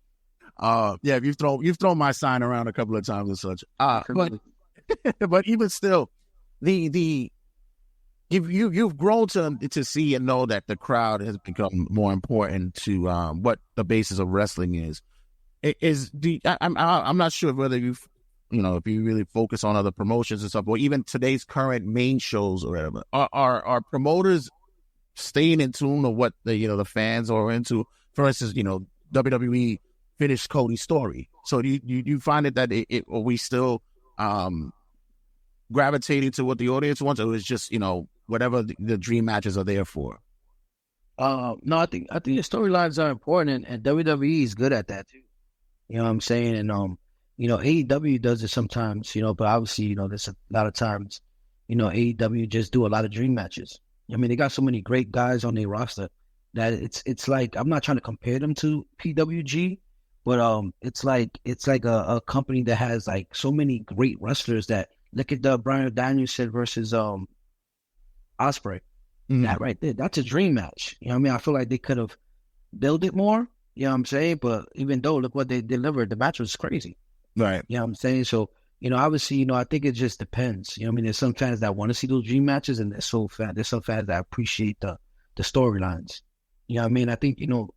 Yeah, you've thrown my sign around a couple of times and such. But even still, you've grown to see and know that the crowd has become more important to what the basis of wrestling is. I'm not sure whether if you really focus on other promotions and stuff, or even today's current main shows or whatever, are promoters staying in tune of what the fans are into? For instance, WWE finished Cody's story. So do you find it that are we still gravitating to what the audience wants, or is just whatever the dream matches are there for? No, I think the storylines are important, and WWE is good at that too. You know what I'm saying? And AEW does it sometimes, but obviously, there's a lot of times, AEW just do a lot of dream matches. I mean, they got so many great guys on their roster that it's like, I'm not trying to compare them to PWG, but it's like a company that has like so many great wrestlers that look at the Bryan Danielson versus Ospreay. Mm-hmm. That right there, that's a dream match. You know what I mean? I feel like they could have built it more. You know what I'm saying? But even though, look what they delivered, the match was crazy. Right. You know what I'm saying? So, obviously, I think it just depends. You know what I mean? There's some fans that want to see those dream matches, and there's some fans that appreciate the storylines. You know what I mean? I think, you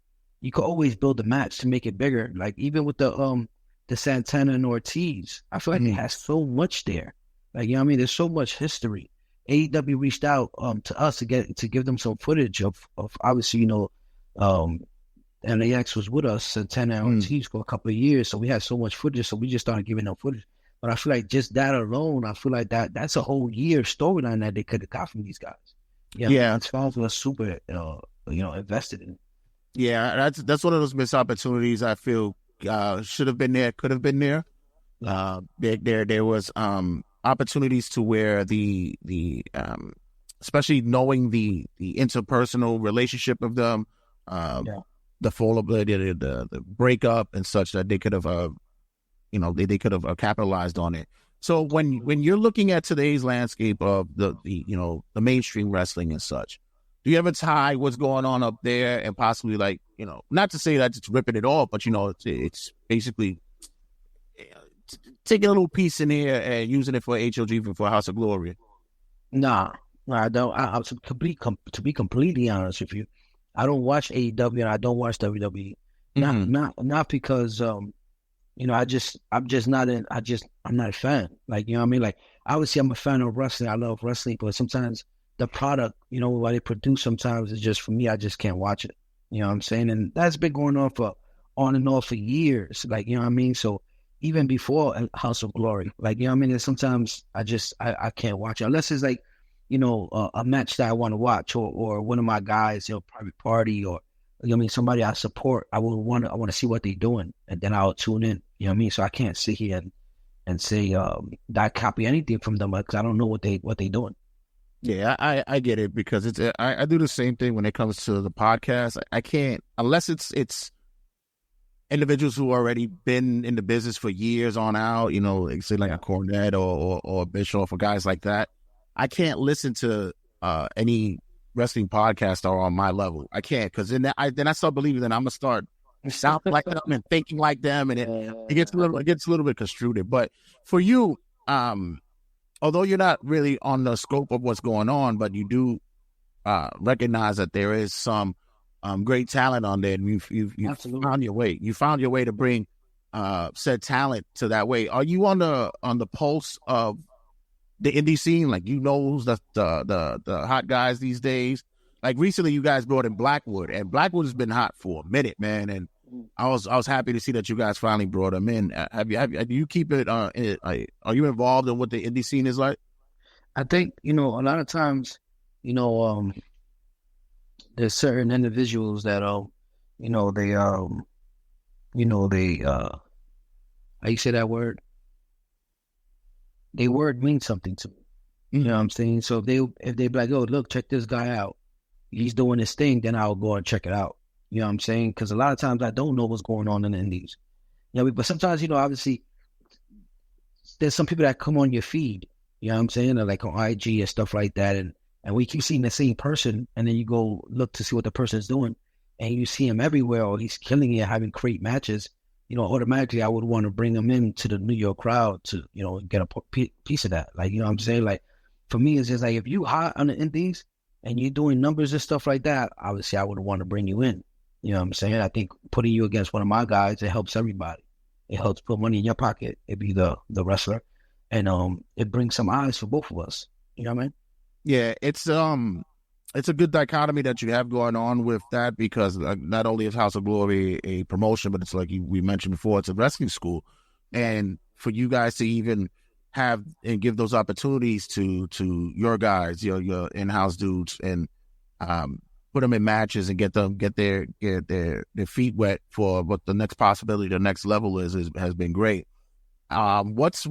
could always build a match to make it bigger. Like, even with the Santana and Ortiz, I feel like it has so much there. Like, you know what I mean? There's so much history. AEW reached out to us to give them some footage of obviously, LAX was with us, Santana and Ortiz, for a couple of years, so we had so much footage, so we just started giving them footage. But I feel like just that alone, I feel like that's a whole year storyline that they could have got from these guys. Yeah, as far as we're super, invested in. Yeah, that's one of those missed opportunities I feel should have been there, could have been there. There was opportunities to where the especially knowing the interpersonal relationship of them, the fallibility, the breakup and such, that they could have, they could have capitalized on it. So when you're looking at today's landscape of the mainstream wrestling and such, do you ever tie what's going on up there and possibly, like, not to say that it's ripping it off, but it's basically taking a little piece in here and using it for HOG, for House of Glory? Nah, I don't. To be completely honest with you, I don't watch AEW and I don't watch WWE. Not because I'm not a fan. Like, you know what I mean? Like, obviously I'm a fan of wrestling. I love wrestling, but sometimes the product, what they produce, sometimes is just, for me, I just can't watch it. You know what I'm saying? And that's been going on and off for years. Like, you know what I mean? So even before House of Glory, like, you know what I mean? And sometimes I can't watch it unless it's like, a match that I want to watch, or one of my guys, Private Party, or, somebody I support. I want to see what they're doing, and then I'll tune in. You know what I mean? So I can't sit here and say that I copy anything from them, because I don't know what they're doing. Yeah, I get it, because I do the same thing when it comes to the podcast. I can't, unless it's individuals who already been in the business for years on out, say like a Cornette or Bischoff or guys like that. I can't listen to any wrestling podcast are on my level. I can't, because then I start believing that I'm gonna start sounding like them and thinking like them, and it gets a little bit construed. But for you, although you're not really on the scope of what's going on, but you do recognize that there is some great talent on there, and you've found your way. You found your way to bring said talent to that way. Are you on the pulse of the indie scene? Like, you know who's the hot guys these days? Like, recently you guys brought in Blackwood, and Blackwood has been hot for a minute, man. And I was happy to see that you guys finally brought him in. Do you keep it? Are you involved in what the indie scene is like? I think, a lot of times, there's certain individuals that, they, how you say that word? Their word means something to me. You know what I'm saying? So if they be like, oh, look, check this guy out. He's doing this thing, then I'll go and check it out. You know what I'm saying? Because a lot of times I don't know what's going on in the indies. But sometimes, obviously, there's some people that come on your feed, you know what I'm saying? Or like on IG and stuff like that. And we keep seeing the same person, and then you go look to see what the person's doing, and you see him everywhere, or he's killing it, having great matches. Automatically I would want to bring him into the New York crowd to, get a piece of that. Like, you know what I'm saying? Like, for me, it's just like, if you hot on the indies and you're doing numbers and stuff like that, obviously I would want to bring you in. You know what I'm saying? I think putting you against one of my guys, it helps everybody. It helps put money in your pocket. It be the wrestler. And it brings some eyes for both of us. You know what I mean? Yeah, it's a good dichotomy that you have going on with that, because not only is House of Glory a promotion, but it's like we mentioned before, it's a wrestling school. And for you guys to even have and give those opportunities to your guys, your in-house dudes, and put them in matches and get their feet wet for what the next possibility, the next level has been great. What's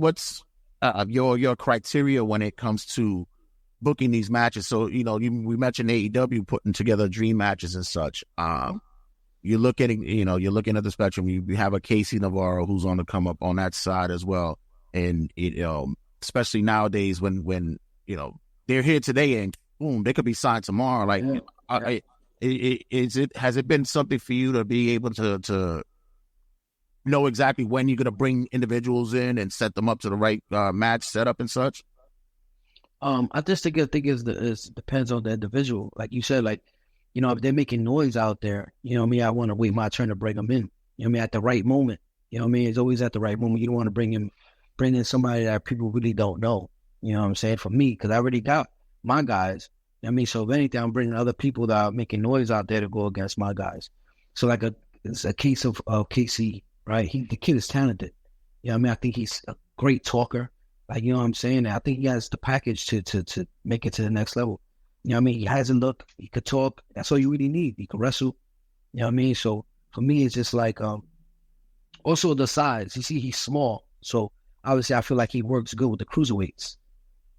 your criteria when it comes to booking these matches? So, we mentioned AEW putting together dream matches and such. You're looking at the spectrum. You have a Casey Navarro who's on the come up on that side as well. And, especially nowadays when they're here today and boom, they could be signed tomorrow. Like, has it been something for you to be able to know exactly when you're going to bring individuals in and set them up to the right match setup and such? I just think it depends on the individual. Like you said, like, if they're making noise out there, I want to wait my turn to bring them in. At the right moment. It's always at the right moment. You don't want to bring in somebody that people really don't know. You know what I'm saying? For me, because I already got my guys. So if anything, I'm bringing other people that are making noise out there to go against my guys. So like it's a case of KC, right? The kid is talented. I think he's a great talker. Like, you know what I'm saying? I think he has the package to make it to the next level. He has a look. He could talk. That's all you really need. He can wrestle. So for me, it's just like, also the size. You see, he's small. So obviously I feel like he works good with the cruiserweights.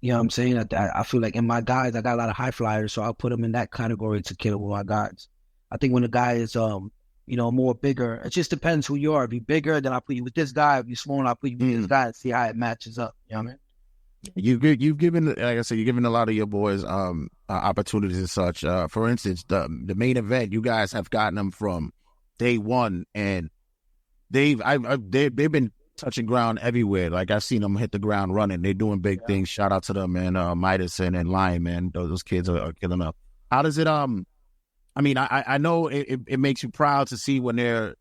You know what I'm saying? I feel like in my guys, I got a lot of high flyers, so I'll put them in that category to kill it with my guys. I think when a guy is, more bigger, it just depends who you are. If you're bigger, then I'll put you with this guy. If you're smaller, I'll put you with this guy and see how it matches up. You know what I mean? You've given, like I said, you've given a lot of your boys opportunities and such. For instance, the main event, you guys have gotten them from day one, and they've been touching ground everywhere. Like, I've seen them hit the ground running. They're doing big things. Shout out to them, man. Midas and Lion, man. Those kids are killing up. How does it? I know it makes you proud to see when they're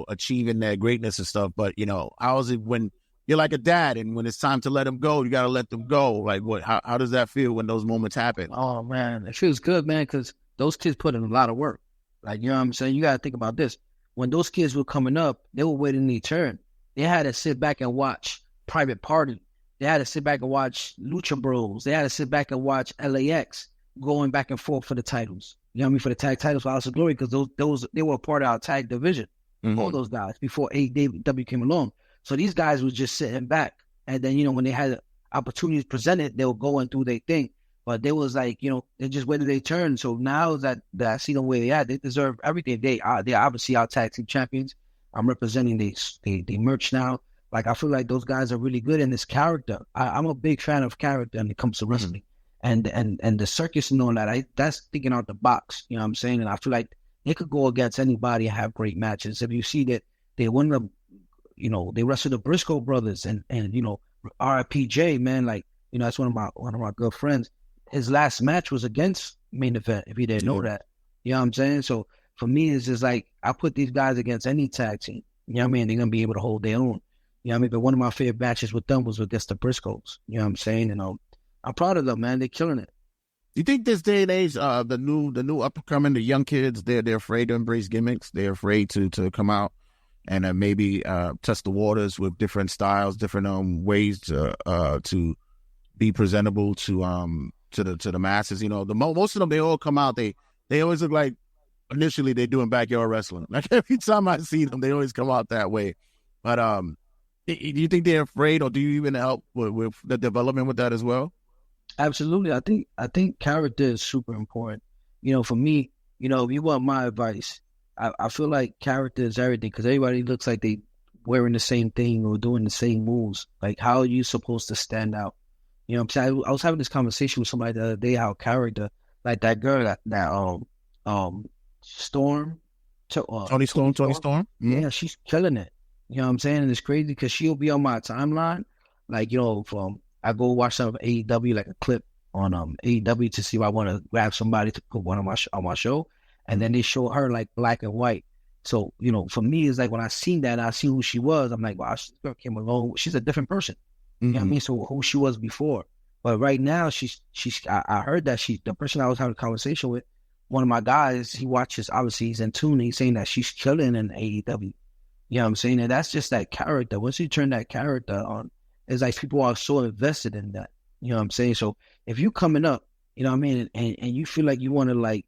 achieving their greatness and stuff. But how is it when you're like a dad and when it's time to let them go, you got to let them go? Like, what? How does that feel when those moments happen? Oh man, it feels good, man, because those kids put in a lot of work. Like, you know what I'm saying? You got to think about this. When those kids were coming up, they were waiting their turn. They had to sit back and watch Private Party. They had to sit back and watch Lucha Bros. They had to sit back and watch LAX going back and forth for the titles. You know what I mean? For the tag titles for House of Glory, because they were a part of our tag division. All those guys before AEW came along. So these guys was just sitting back, and then when they had opportunities presented, they were going through their thing. But they was like, they just waited their turn. So now that I see them where they at, they deserve everything. They obviously our tag team champions. I'm representing the merch now. Like, I feel like those guys are really good in this character. I'm a big fan of character when it comes to wrestling. And the circus and all that, that's thinking out the box. You know what I'm saying? And I feel like they could go against anybody and have great matches. If you see that they won they wrestled the Briscoe brothers and RIPJ, man, like, that's one of my good friends. His last match was against Main Event, if you didn't know that. You know what I'm saying? So for me, it's just like, I put these guys against any tag team. You know what I mean? They're going to be able to hold their own. You know what I mean? But one of my favorite matches with them was against the Briscoes. You know what I'm saying? And I'm proud of them, man. They're killing it. Do you think this day and age, the new up and coming, the young kids, they're afraid to embrace gimmicks? They're afraid to come out and maybe test the waters with different styles, different ways to be presentable to the masses. You know, most of them, they all come out. They always look like initially they're doing backyard wrestling. Like every time I see them, they always come out that way. But do you think they're afraid, or do you even help with the development with that as well? Absolutely. I think character is super important. You know, for me, you know, if you want my advice, I feel like character is everything, because everybody looks like they wearing the same thing or doing the same moves. Like, how are you supposed to stand out? You know what I'm saying? I was having this conversation with somebody the other day, how character, like that girl that Storm, Tony Storm. Mm-hmm. Yeah, she's killing it. You know what I'm saying? And it's crazy because she'll be on my timeline, like, you know, I go watch some of AEW, like a clip on AEW, to see if I want to grab somebody to put one on my show, and then they show her like black and white. So, you know, for me, it's like when I seen that, I see who she was. I'm like, wow, this girl came along. She's a different person. You know what I mean? So who she was before, but right now I heard that the person I was having a conversation with, one of my guys, he watches, obviously he's in tune. He's saying that she's killing in AEW. You know what I'm saying? And that's just that character. Once you turn that character on, it's like people are so invested in that. You know what I'm saying? So if you coming up, you know what I mean, and you feel like you want to like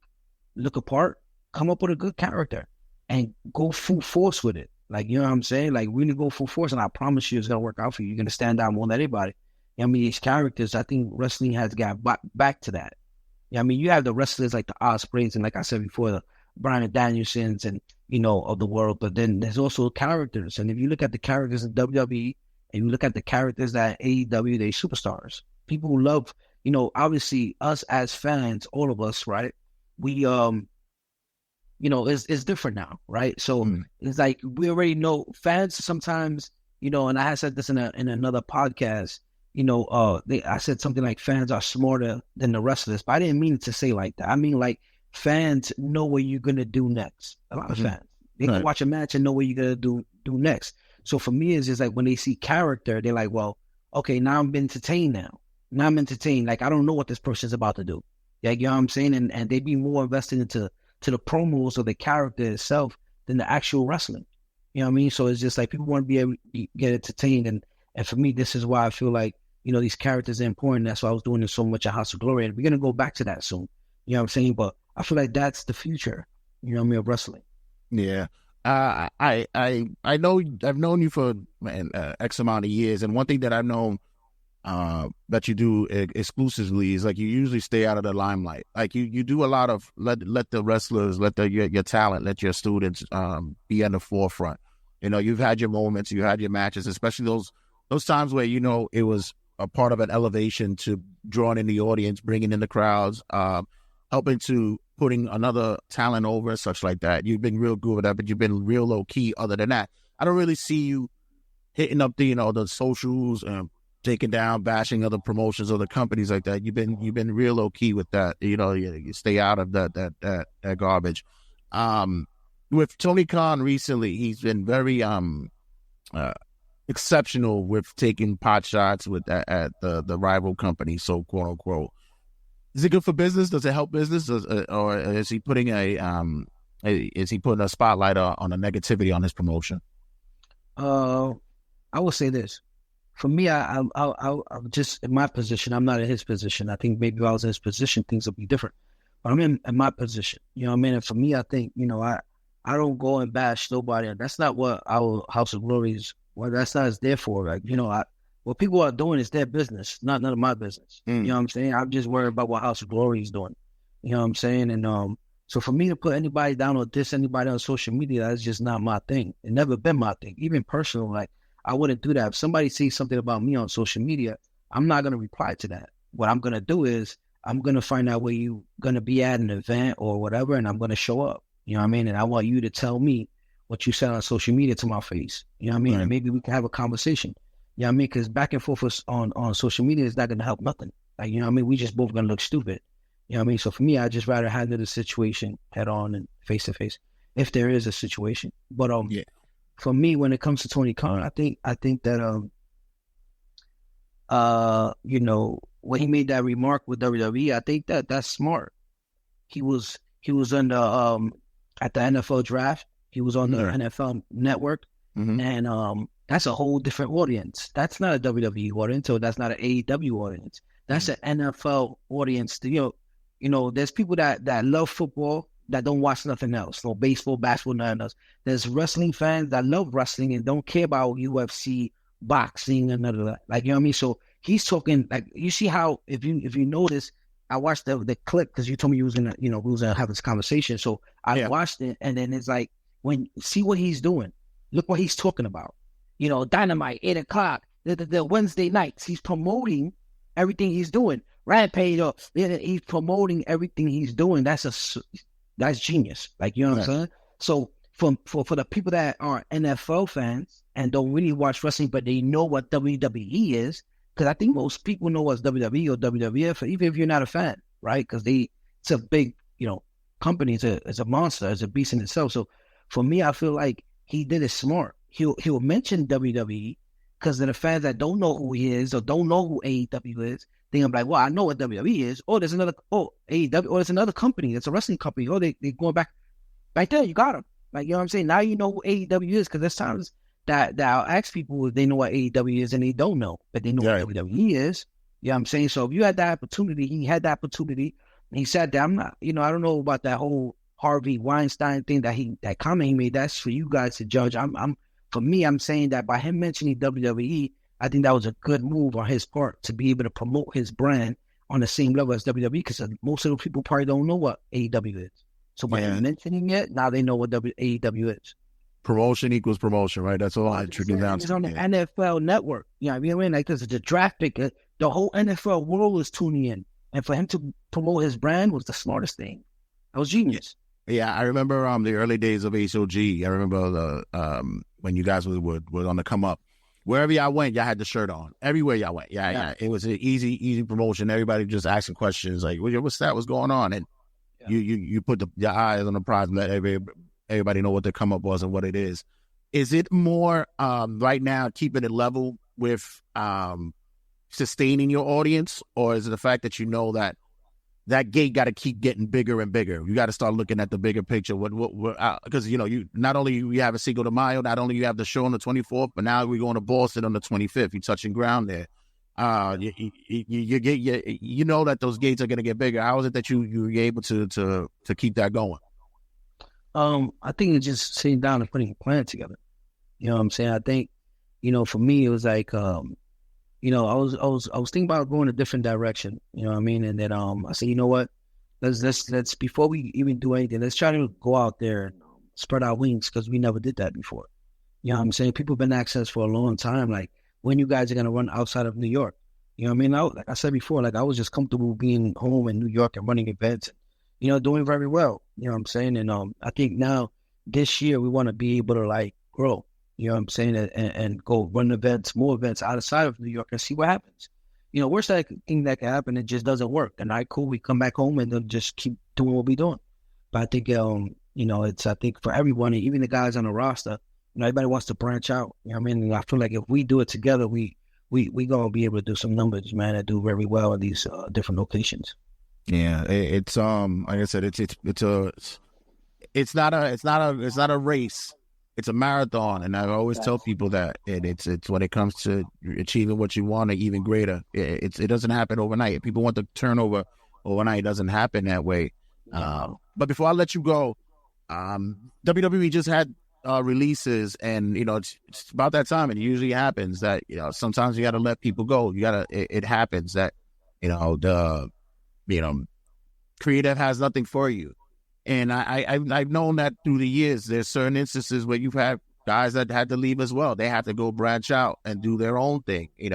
look apart, come up with a good character and go full force with it. Like, you know what I'm saying? Like, really go full force, and I promise you it's going to work out for you. You're going to stand out more than anybody. You know what I mean? These characters, I think wrestling has got back to that. You know what I mean? You have the wrestlers like the Ospreys and, like I said before, the Bryan Danielsons and, you know, of the world, but then there's also characters. And if you look at the characters in WWE and you look at the characters that AEW, they're superstars. People who love, you know, obviously us as fans, all of us, right? We, you know, it's different now, right? So it's like we already know fans sometimes, you know, and I had said this in another podcast, you know, I said something like fans are smarter than the wrestlers, but I didn't mean it to say like that. I mean, like, fans know what you're going to do next. A lot of fans, they can watch a match and know what you're going to do next. So for me, it's just like when they see character, they're like, well, okay, now I'm entertained now. Now I'm entertained. Like, I don't know what this person's about to do. Like, you know what I'm saying? And they be more invested into the promos or the character itself than the actual wrestling. You know what I mean? So it's just like people want to be able to get entertained. And for me, this is why I feel like, you know, these characters are important. That's why I was doing this so much at House of Glory. And we're going to go back to that soon. You know what I'm saying? But I feel like that's the future, you know what I mean, of wrestling. Yeah. I know I've known you for X amount of years. And one thing that I've known that you do exclusively is like you usually stay out of the limelight. Like you do a lot of let the wrestlers, let your talent, let your students be in the forefront. You know, you've had your moments, you had your matches, especially those times where, you know, it was a part of an elevation to drawing in the audience, bringing in the crowds, helping to putting another talent over and such like that. You've been real good with that, but you've been real low key. Other than that, I don't really see you hitting up the socials and taking down, bashing other promotions or the companies like that. You've been real low key with that. You know, you stay out of that garbage. With Tony Khan recently, he's been very exceptional with taking pot shots at the rival company, so quote unquote. Is it good for business? Does it help business, or is he putting a spotlight on a negativity on his promotion? I will say this. For me, I'm just in my position. I'm not in his position. I think maybe if I was in his position, things would be different. But I'm in my position. You know what I mean? And for me, I think, you know, I don't go and bash nobody. That's not what our House of Glory is. Well, that's not it's there for. Like, you know, what people are doing is their business, not none of my business. You know what I'm saying? I'm just worried about what House of Glory is doing. You know what I'm saying? And so for me to put anybody down or diss anybody on social media, that's just not my thing. It never been my thing. Even personal, like, I wouldn't do that. If somebody sees something about me on social media, I'm not going to reply to that. What I'm going to do is I'm going to find out where you're going to be at an event or whatever, and I'm going to show up. You know what I mean? And I want you to tell me what you said on social media to my face. You know what I mean? Right. And maybe we can have a conversation. You know what I mean? Because back and forth on social media is not going to help nothing. Like, you know what I mean? We just both going to look stupid. You know what I mean? So for me, I just rather handle the situation head on and face to face, if there is a situation. But yeah. For me, when it comes to Tony Khan, I think that you know, when he made that remark with WWE, I think that's smart. He was on the at the NFL draft. He was on the NFL Network, and that's a whole different audience. That's not a WWE audience, or that's not an AEW audience. That's an NFL audience. You know, there's people that love football that don't watch nothing else. No baseball, basketball, nothing else. There's wrestling fans that love wrestling and don't care about UFC, boxing, and none of that. Like, you know what I mean? So he's talking, like, you see how, if you notice, I watched the clip because you told me you was gonna, we was gonna have this conversation. So I watched it, and then it's like, see what he's doing. Look what he's talking about. Dynamite, 8 o'clock, the Wednesday nights. He's promoting everything he's doing. Rampage, he's promoting everything he's doing. That's genius. Like, you know what I'm saying? So for the people that are NFL fans and don't really watch wrestling, but they know what WWE is, because I think most people know what's WWE or WWF, even if you're not a fan, right? Because it's a big, company. It's a monster. It's a beast in itself. So for me, I feel like he did it smart. He'll mention WWE because the fans that don't know who he is or don't know who AEW is, they're gonna be like, well, I know what WWE is. Oh, there's another, AEW, or there's another company. It's a wrestling company. Oh, they're going back right there. You got them. Like, you know what I'm saying? Now you know who AEW is, because there's times that I'll ask people if they know what AEW is and they don't know, but they know what WWE is. You know what I'm saying? So if you had that opportunity, he had that opportunity, and he said that, I'm not, I don't know about that whole Harvey Weinstein thing that comment he made. That's for you guys to judge. For me, I'm saying that by him mentioning WWE, I think that was a good move on his part to be able to promote his brand on the same level as WWE, because most of the people probably don't know what AEW is. So by him mentioning it, now they know what AEW is. Promotion equals promotion, right? That's all I trickle down to. It's on the NFL Network. You know what I mean? Like, this is the draft pick. The whole NFL world is tuning in. And for him to promote his brand was the smartest thing. That was genius. Yeah, I remember the early days of HOG. I remember when you guys were on the come up. Wherever y'all went, y'all had the shirt on. Everywhere y'all went. Yeah. It was an easy promotion. Everybody just asking questions like, what's that? What's going on? And you put your eyes on the prize and let everybody know what the come up was and what it is. Is it more right now keeping it level with sustaining your audience, or is it the fact that you know that gate got to keep getting bigger and bigger? You got to start looking at the bigger picture. Because you not only you have a Cinco de Mayo, not only you have the show on the 24th, but now we're going to Boston on the 25th. You're touching ground there. You know that those gates are going to get bigger. How is it that you were able to keep that going? I think it's just sitting down and putting a plan together. You know what I'm saying? I think, for me, it was like, I was thinking about going a different direction. You know what I mean? And then I said, you know what? Let's before we even do anything, let's try to go out there and spread our wings, because we never did that before. You know what I'm saying? People have been asking us for a long time, like, when you guys are gonna run outside of New York. You know what I mean? Like I said before, like, I was just comfortable being home in New York and running events, and, doing very well. You know what I'm saying? And I think now this year we want to be able to, like, grow. You know what I'm saying? And go run more events outside of New York and see what happens. Worst thing that can happen, it just doesn't work. And cool, we come back home and then just keep doing what we're doing. But I think, I think for everyone, even the guys on the roster, everybody wants to branch out. You know what I mean? And I feel like if we do it together, we gonna be able to do some numbers, man, and do very well in these different locations. Yeah, it's like I said, it's not a race. It's a marathon, and I always tell people that it's when it comes to achieving what you want, or even greater. It doesn't happen overnight. People want the turnover overnight. It doesn't happen that way. But before I let you go, WWE just had releases, and it's about that time. And it usually happens that sometimes you got to let people go. It happens that the creative has nothing for you. And I've known that through the years. There's certain instances where you've had guys that had to leave as well. They had to go branch out and do their own thing. Is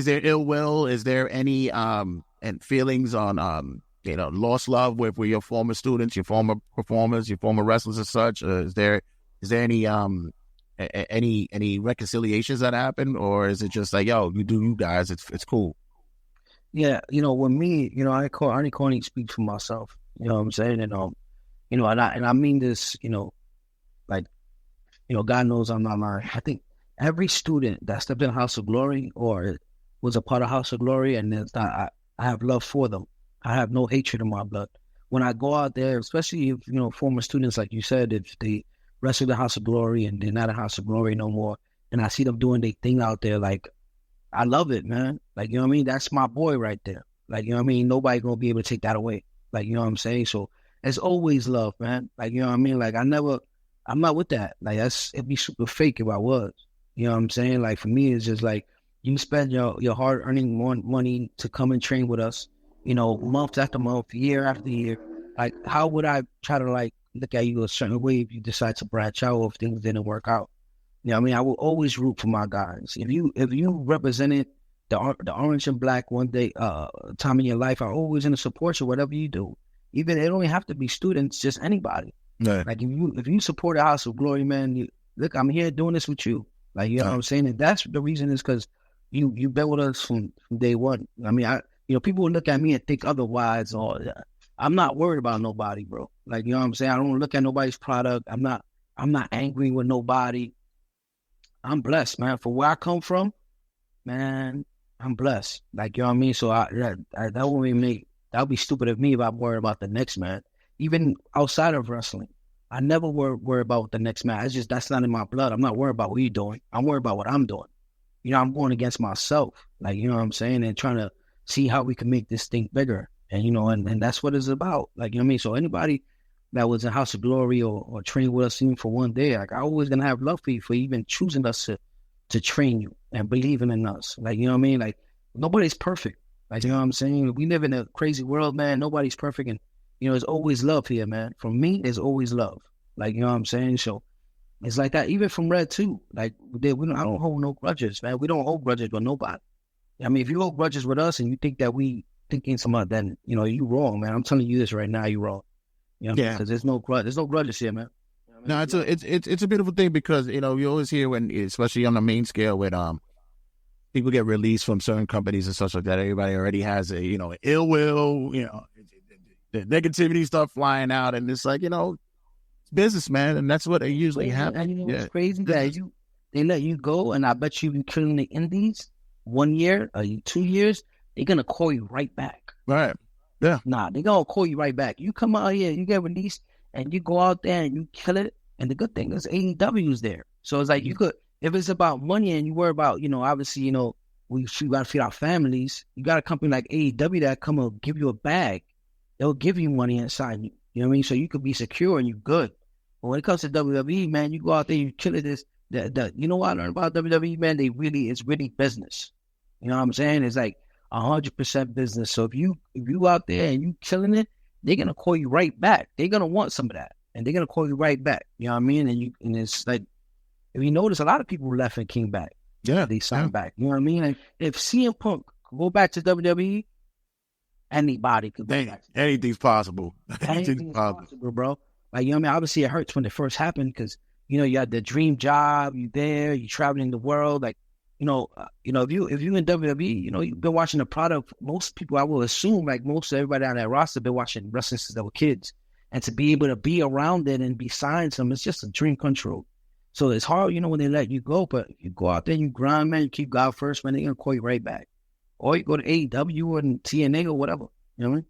there ill will? Is there any and feelings on lost love with your former students, your former performers, your former wrestlers and such? Is there any reconciliations that happen, or is it just like, yo, you do you guys? It's cool. Yeah, with me, I only can speak for myself. You know what I'm saying? And and I mean this, God knows I'm not lying. I think every student that stepped in the House of Glory, or was a part of House of Glory, and I have love for them. I have no hatred in my blood. When I go out there, especially if, former students, like you said, if they wrestle the House of Glory and they're not a House of Glory no more, and I see them doing their thing out there, like, I love it, man. Like, you know what I mean? That's my boy right there. Like, you know what I mean? Nobody gonna be able to take that away. Like, you know what I'm saying? So it's always love, man. Like, you know what I mean? Like, I'm not with that. Like, it'd be super fake if I was. You know what I'm saying? Like, for me, it's just like, you spend your hard-earning money to come and train with us, month after month, year after year. Like, how would I try to, like, look at you a certain way if you decide to branch out or if things didn't work out? You know what I mean? I will always root for my guys. If you represented the orange and black one day, time in your life, I'm always going to support you, whatever you do. Even it don't even have to be students, just anybody. Right. Like, if you support the House of Glory, man, look, I'm here doing this with you. Like, you know what I'm saying? And that's the reason is because you've been with us from day one. I mean, people will look at me and think otherwise. Or I'm not worried about nobody, bro. Like, you know what I'm saying? I don't look at nobody's product. I'm not angry with nobody. I'm blessed, man. For where I come from, man, I'm blessed. Like, you know what I mean? So that would be stupid of me if I'm worried about the next man. Even outside of wrestling, I never worry about what the next man. It's just, that's not in my blood. I'm not worried about what you're doing. I'm worried about what I'm doing. I'm going against myself. Like, you know what I'm saying? And trying to see how we can make this thing bigger. And, and that's what it's about. Like, you know what I mean? So anybody that was in House of Glory or trained with us even for one day, like, I always going to have love for you for even choosing us to train you and believing in us. Like, you know what I mean? Like, nobody's perfect. Like, you know what I'm saying? We live in a crazy world, man. Nobody's perfect. And, there's always love here, man. From me, there's always love. Like, you know what I'm saying? So it's like that, even from Red too. Like, I don't hold no grudges, man. We don't hold grudges with nobody. I mean, if you hold grudges with us and you think that we thinking something, then, you wrong, man. I'm telling you this right now, you wrong. Yeah. Because there's no grudges here, man. No, it's a beautiful thing because, you always hear when, especially on the main scale, when people get released from certain companies and such like that, everybody already has a, ill will, the negativity stuff flying out, and it's like, it's business, man, and that's what they usually have. And what's crazy that they let you go, and I bet you killing the indies 1 year or 2 years, they're gonna call you right back. Right. Yeah. Nah, they're gonna call you right back. You come out here, you get released, and you go out there and you kill it. And the good thing is AEW's there, so it's like you could, if it's about money and you worry about, obviously, we gotta feed our families. You got a company like AEW that come and give you a bag. They'll give you money inside you. You know what I mean? So you could be secure and you're good. But when it comes to WWE, man, you go out there, you kill it. You know what I learned about WWE, man? It's really business. You know what I'm saying? It's like 100% business. So if you out there and you killing it, they're gonna call you right back. They're gonna want some of that, and they're gonna call you right back. You know what I mean? And it's like, if you notice, a lot of people left and came back. Yeah, they signed back. You know what I mean? And if CM Punk could go back to WWE, anybody could go back. Anything's possible. Anything's possible, bro. Like, you know what I mean? Obviously, it hurts when it first happened because, you had the dream job, you there, you traveling the world. Like, if you in WWE, you've been watching the product. Most people, I will assume, like most everybody on that roster, been watching wrestling since they were kids. And to be able to be around it and be signed to them, it's just a dream come true. So it's hard, when they let you go, but if you go out there and you grind, man, you keep God first, man, they're going to call you right back. Or you go to AEW or TNA or whatever. You know what I mean?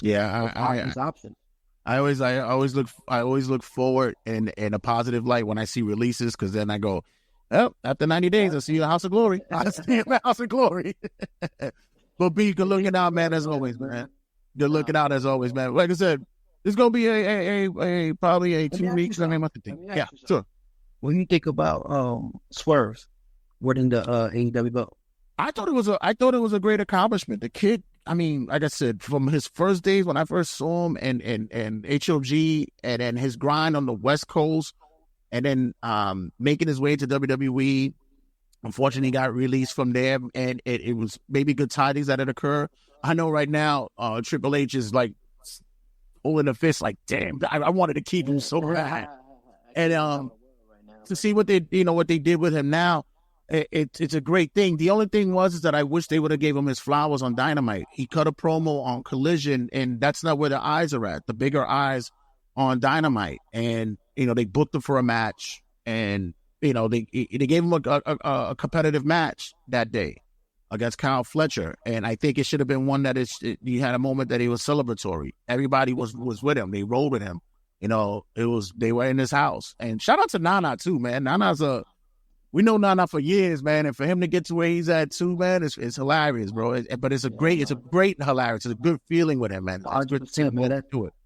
Yeah, options. I always look forward in a positive light when I see releases, because then I go, oh, after 90 days, I'll see you at House of Glory. I'll see you at House of Glory. But B, good looking out, man, as always, man. Good looking out as always, man. Like I said, there's gonna be a probably a 2 weeks. I mean, yeah, sure. When you think about Swerve winning the AEW belt, I thought it was a great accomplishment. The kid, I mean, like I said, from his first days when I first saw him and HOG, and then his grind on the West Coast, and then making his way to WWE. Unfortunately, he got released from there, and it was maybe good tidings that it occurred. I know right now, Triple H is like holding a fist, like, damn, I wanted to keep him so bad. And to see what they did with him now, it's a great thing. The only thing is that I wish they would have gave him his flowers on Dynamite. He cut a promo on Collision, and that's not where the eyes are at. The bigger eyes on Dynamite, and they booked him for a match, and they gave him a competitive match that day. against Kyle Fletcher, and I think it should have been one that he had a moment that he was celebratory. Everybody was with him. They rolled with him. They were in his house. And shout out to Nana too, man. We know Nana for years, man, and for him to get to where he's at too, man, it's hilarious, bro. But it's a great hilarious. It's a good feeling with him, man. 100%, man.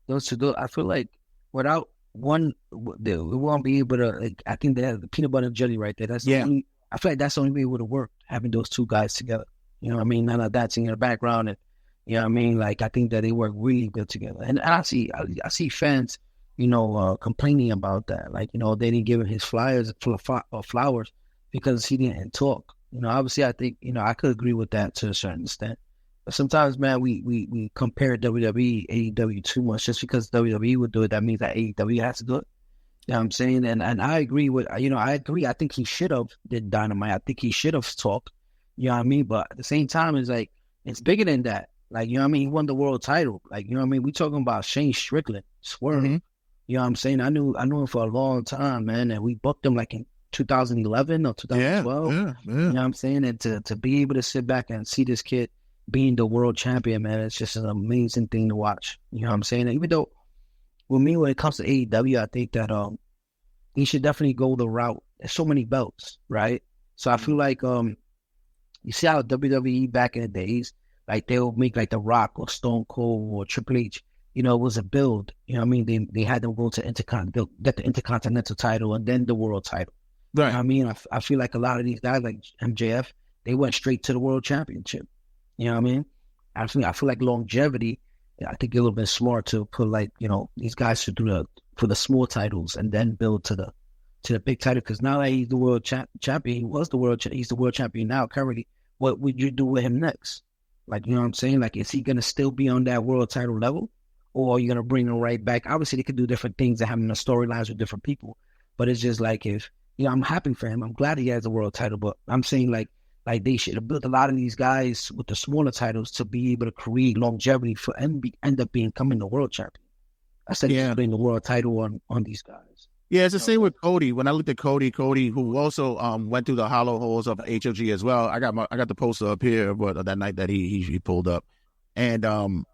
Those two, I feel like without one, we won't be able to. Like, I think they have the peanut butter and jelly right there. I feel like that's the only way it would have worked, having those two guys together. You know what I mean? Nana dancing in the background, and you know what I mean. Like, I think that they work really good together. And I see fans, complaining about that. Like, they didn't give him his flowers because he didn't talk. Obviously, I think, I could agree with that to a certain extent. But sometimes, man, we compare WWE, AEW too much. Just because WWE would do it, that means that AEW has to do it. You know what I'm saying? And I agree with, I agree. I think he should have did Dynamite. I think he should have talked. You know what I mean? But at the same time, it's like, it's bigger than that. Like, you know what I mean? He won the world title. Like, you know what I mean? We talking about Shane Strickland, Swerve. Mm-hmm. You know what I'm saying? I knew him for a long time, man. And we booked him like in 2011 or 2012. Yeah. You know what I'm saying? And to be able to sit back and see this kid being the world champion, man, it's just an amazing thing to watch. You know what I'm saying? And even though, with me, when it comes to AEW, I think that he should definitely go the route. There's so many belts, right? So I feel like you see how WWE back in the days, like they would make like The Rock or Stone Cold or Triple H. It was a build. You know what I mean? They had them go to get the Intercontinental title and then the world title. Right. You know what I mean? I feel like a lot of these guys, like MJF, they went straight to the world championship. You know what I mean? I feel like longevity, I think it would have been smart to put like, these guys should do for the small titles and then build to the big title. Because now that he's the world champion, he's the world champion now currently. What would you do with him next? Like, you know what I'm saying? Like, is he going to still be on that world title level? Or are you going to bring him right back? Obviously, they could do different things and having the storylines with different people. But it's just like I'm happy for him. I'm glad he has the world title. But I'm saying like they should have built a lot of these guys with the smaller titles to be able to create longevity for and end up becoming the world champion. I said putting the world title on these guys. Yeah, it's the same with Cody. When I looked at Cody, who also went through the hollow holes of HOG as well. I got the poster up here, but that night that he pulled up, and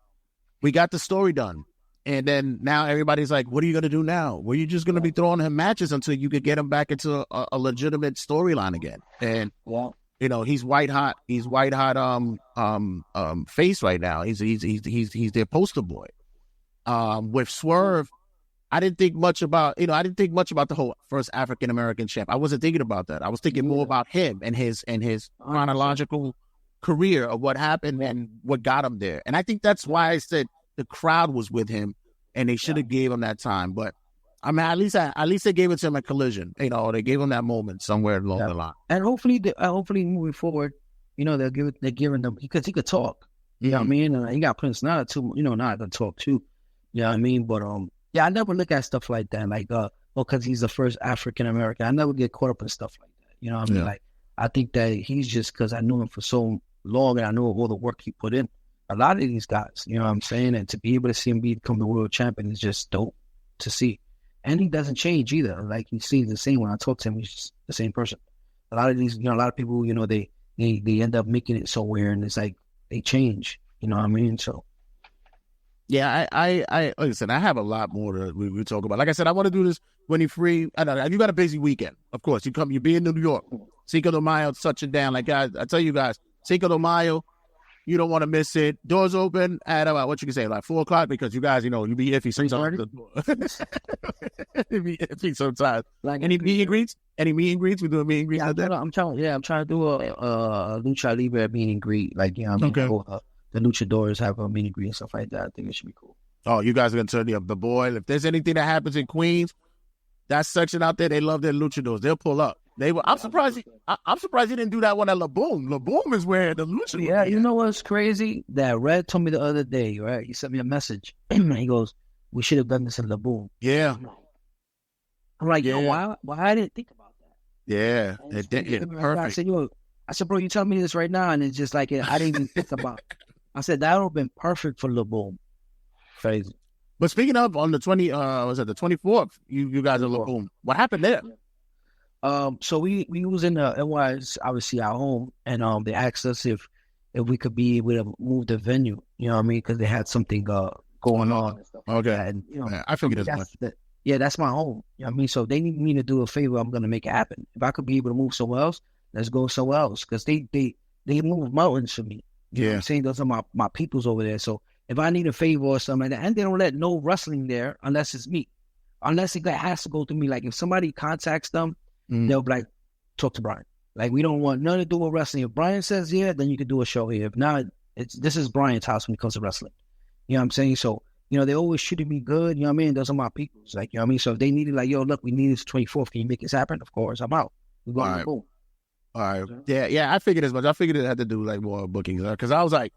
we got the story done. And then now everybody's like, "What are you going to do now? Well, you're just going to be throwing him matches until you could get him back into a legitimate storyline again." And he's white hot. He's white hot. Face right now. He's their poster boy. With Swerve, I didn't think much about the whole first African American champ. I wasn't thinking about that. I was thinking more about him and his chronological career of what happened and what got him there. And I think that's why I said the crowd was with him and they should have gave him that time. But I mean, at least they gave it to him at Collision. They gave him that moment somewhere along the line. And hopefully moving forward, they're giving them, because he could talk. You know what I mean? And he got Prince Nana too, not to talk too. You know what I mean? But I never look at stuff like that. Like because he's the first African American. I never get caught up in stuff like that. You know what I mean? Like, I think that he's just, because I knew him for so long and I know all the work he put in. A lot of these guys, you know what I'm saying? And to be able to see him become the world champion is just dope to see. And he doesn't change either. Like, he stays the same. When I talk to him, he's just the same person. A lot of these, a lot of people, they end up making it somewhere, and it's like they change. You know what I mean? So. Yeah, I like I said, I have a lot more to we talk about. Like I said, I want to do this when you're free. I know you got a busy weekend. Of course, you be in New York. Cinco de Mayo, touching down. Like, guys, I tell you guys, Cinco de Mayo, you don't want to miss it. Doors open at about, what you can say, like 4 o'clock, because you guys, you be iffy sometimes. You be iffy sometimes. Like, any meet and greets? Any meet and greets? We doing meet and greets? I'm trying to do a Lucha Libre meet and greet. Like, okay. The luchadors have a meet and greet and stuff like that. I think it should be cool. Oh, you guys are going to turn the boy. If there's anything that happens in Queens, that section out there, they love their luchadors. They'll pull up. I'm surprised he didn't do that one at La Boom. La Boom is where the luchadors. Yeah, you know what's crazy? That Red told me the other day, right? He sent me a message. He goes, "We should have done this in La Boom." Yeah. I'm like, why I didn't think about that? Yeah. Perfect. I said, bro, you tell me this right now, and it's just like, I didn't even think about it. I said, that would have been perfect for La Boom. Crazy. But speaking of, on the 24th, you guys are La Boom. What happened there? So we was in it was obviously our home, and they asked us if we could be able to move the venue. You know what I mean? Because they had something going on and stuff. Okay. Like that. And Yeah, I figured as much. That's my home. You know what I mean? So if they need me to do a favor, I'm gonna make it happen. If I could be able to move somewhere else, let's go somewhere else. Because they move mountains for me. You know what I'm saying? Those are my peoples over there. So if I need a favor or something like that, and they don't let no wrestling there unless it's me. Unless it has to go through me. Like if somebody contacts them, they'll be like, talk to Brian. Like we don't want nothing to do with wrestling. If Brian says yeah, then you can do a show here. If not, this is Brian's house when it comes to wrestling. You know what I'm saying? So, they always treated me good. You know what I mean? Those are my peoples. Like, you know what I mean? So if they needed like, yo, look, we need this 24th. Can you make this happen? Of course, I'm out. We're going to boom. All right. Yeah, I figured as much. I figured it had to do like more bookings because I was like,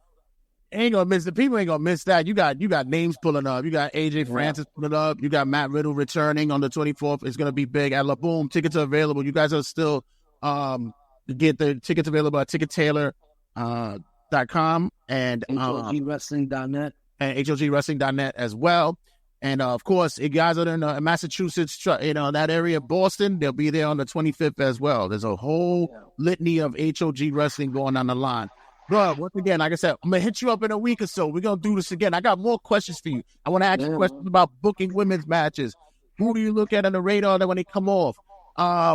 the people ain't gonna miss that. You got names pulling up. You got AJ Francis pulling up. You got Matt Riddle returning on the 24th. It's gonna be big at La Boom. Tickets are available. You guys are still get the tickets available at tickettailor.com and HOGwrestling.net and HOGwrestling.net as well. And of course, if you guys are in Massachusetts, that area, Boston, they'll be there on the 25th as well. There's a whole litany of HOG wrestling going on the line. Bro, once again, like I said, I'm going to hit you up in a week or so. We're going to do this again. I got more questions for you. I want to ask you questions about booking women's matches. Who do you look at on the radar that when they come off?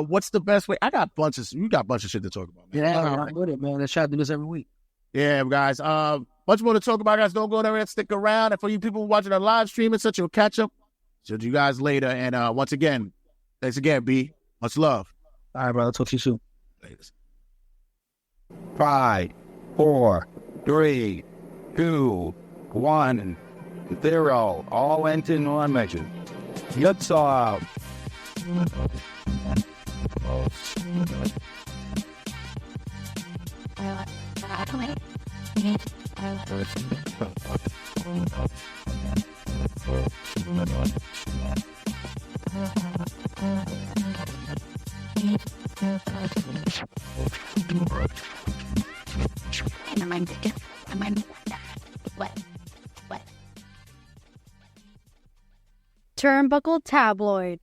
What's the best way? You got a bunch of shit to talk about, man. Yeah, I'm with it, man. Let's try to do this every week. Yeah, guys. Much more to talk about, guys. Don't go there and stick around. And for you people watching the live stream and such, you'll catch up. See you guys later. And once again, thanks again, B. Much love. All right, brother. Talk to you soon. Later. 5, 4, 3, 2, 1, 0. All engine on measure. Lights off. Turnbuckle Tabloid.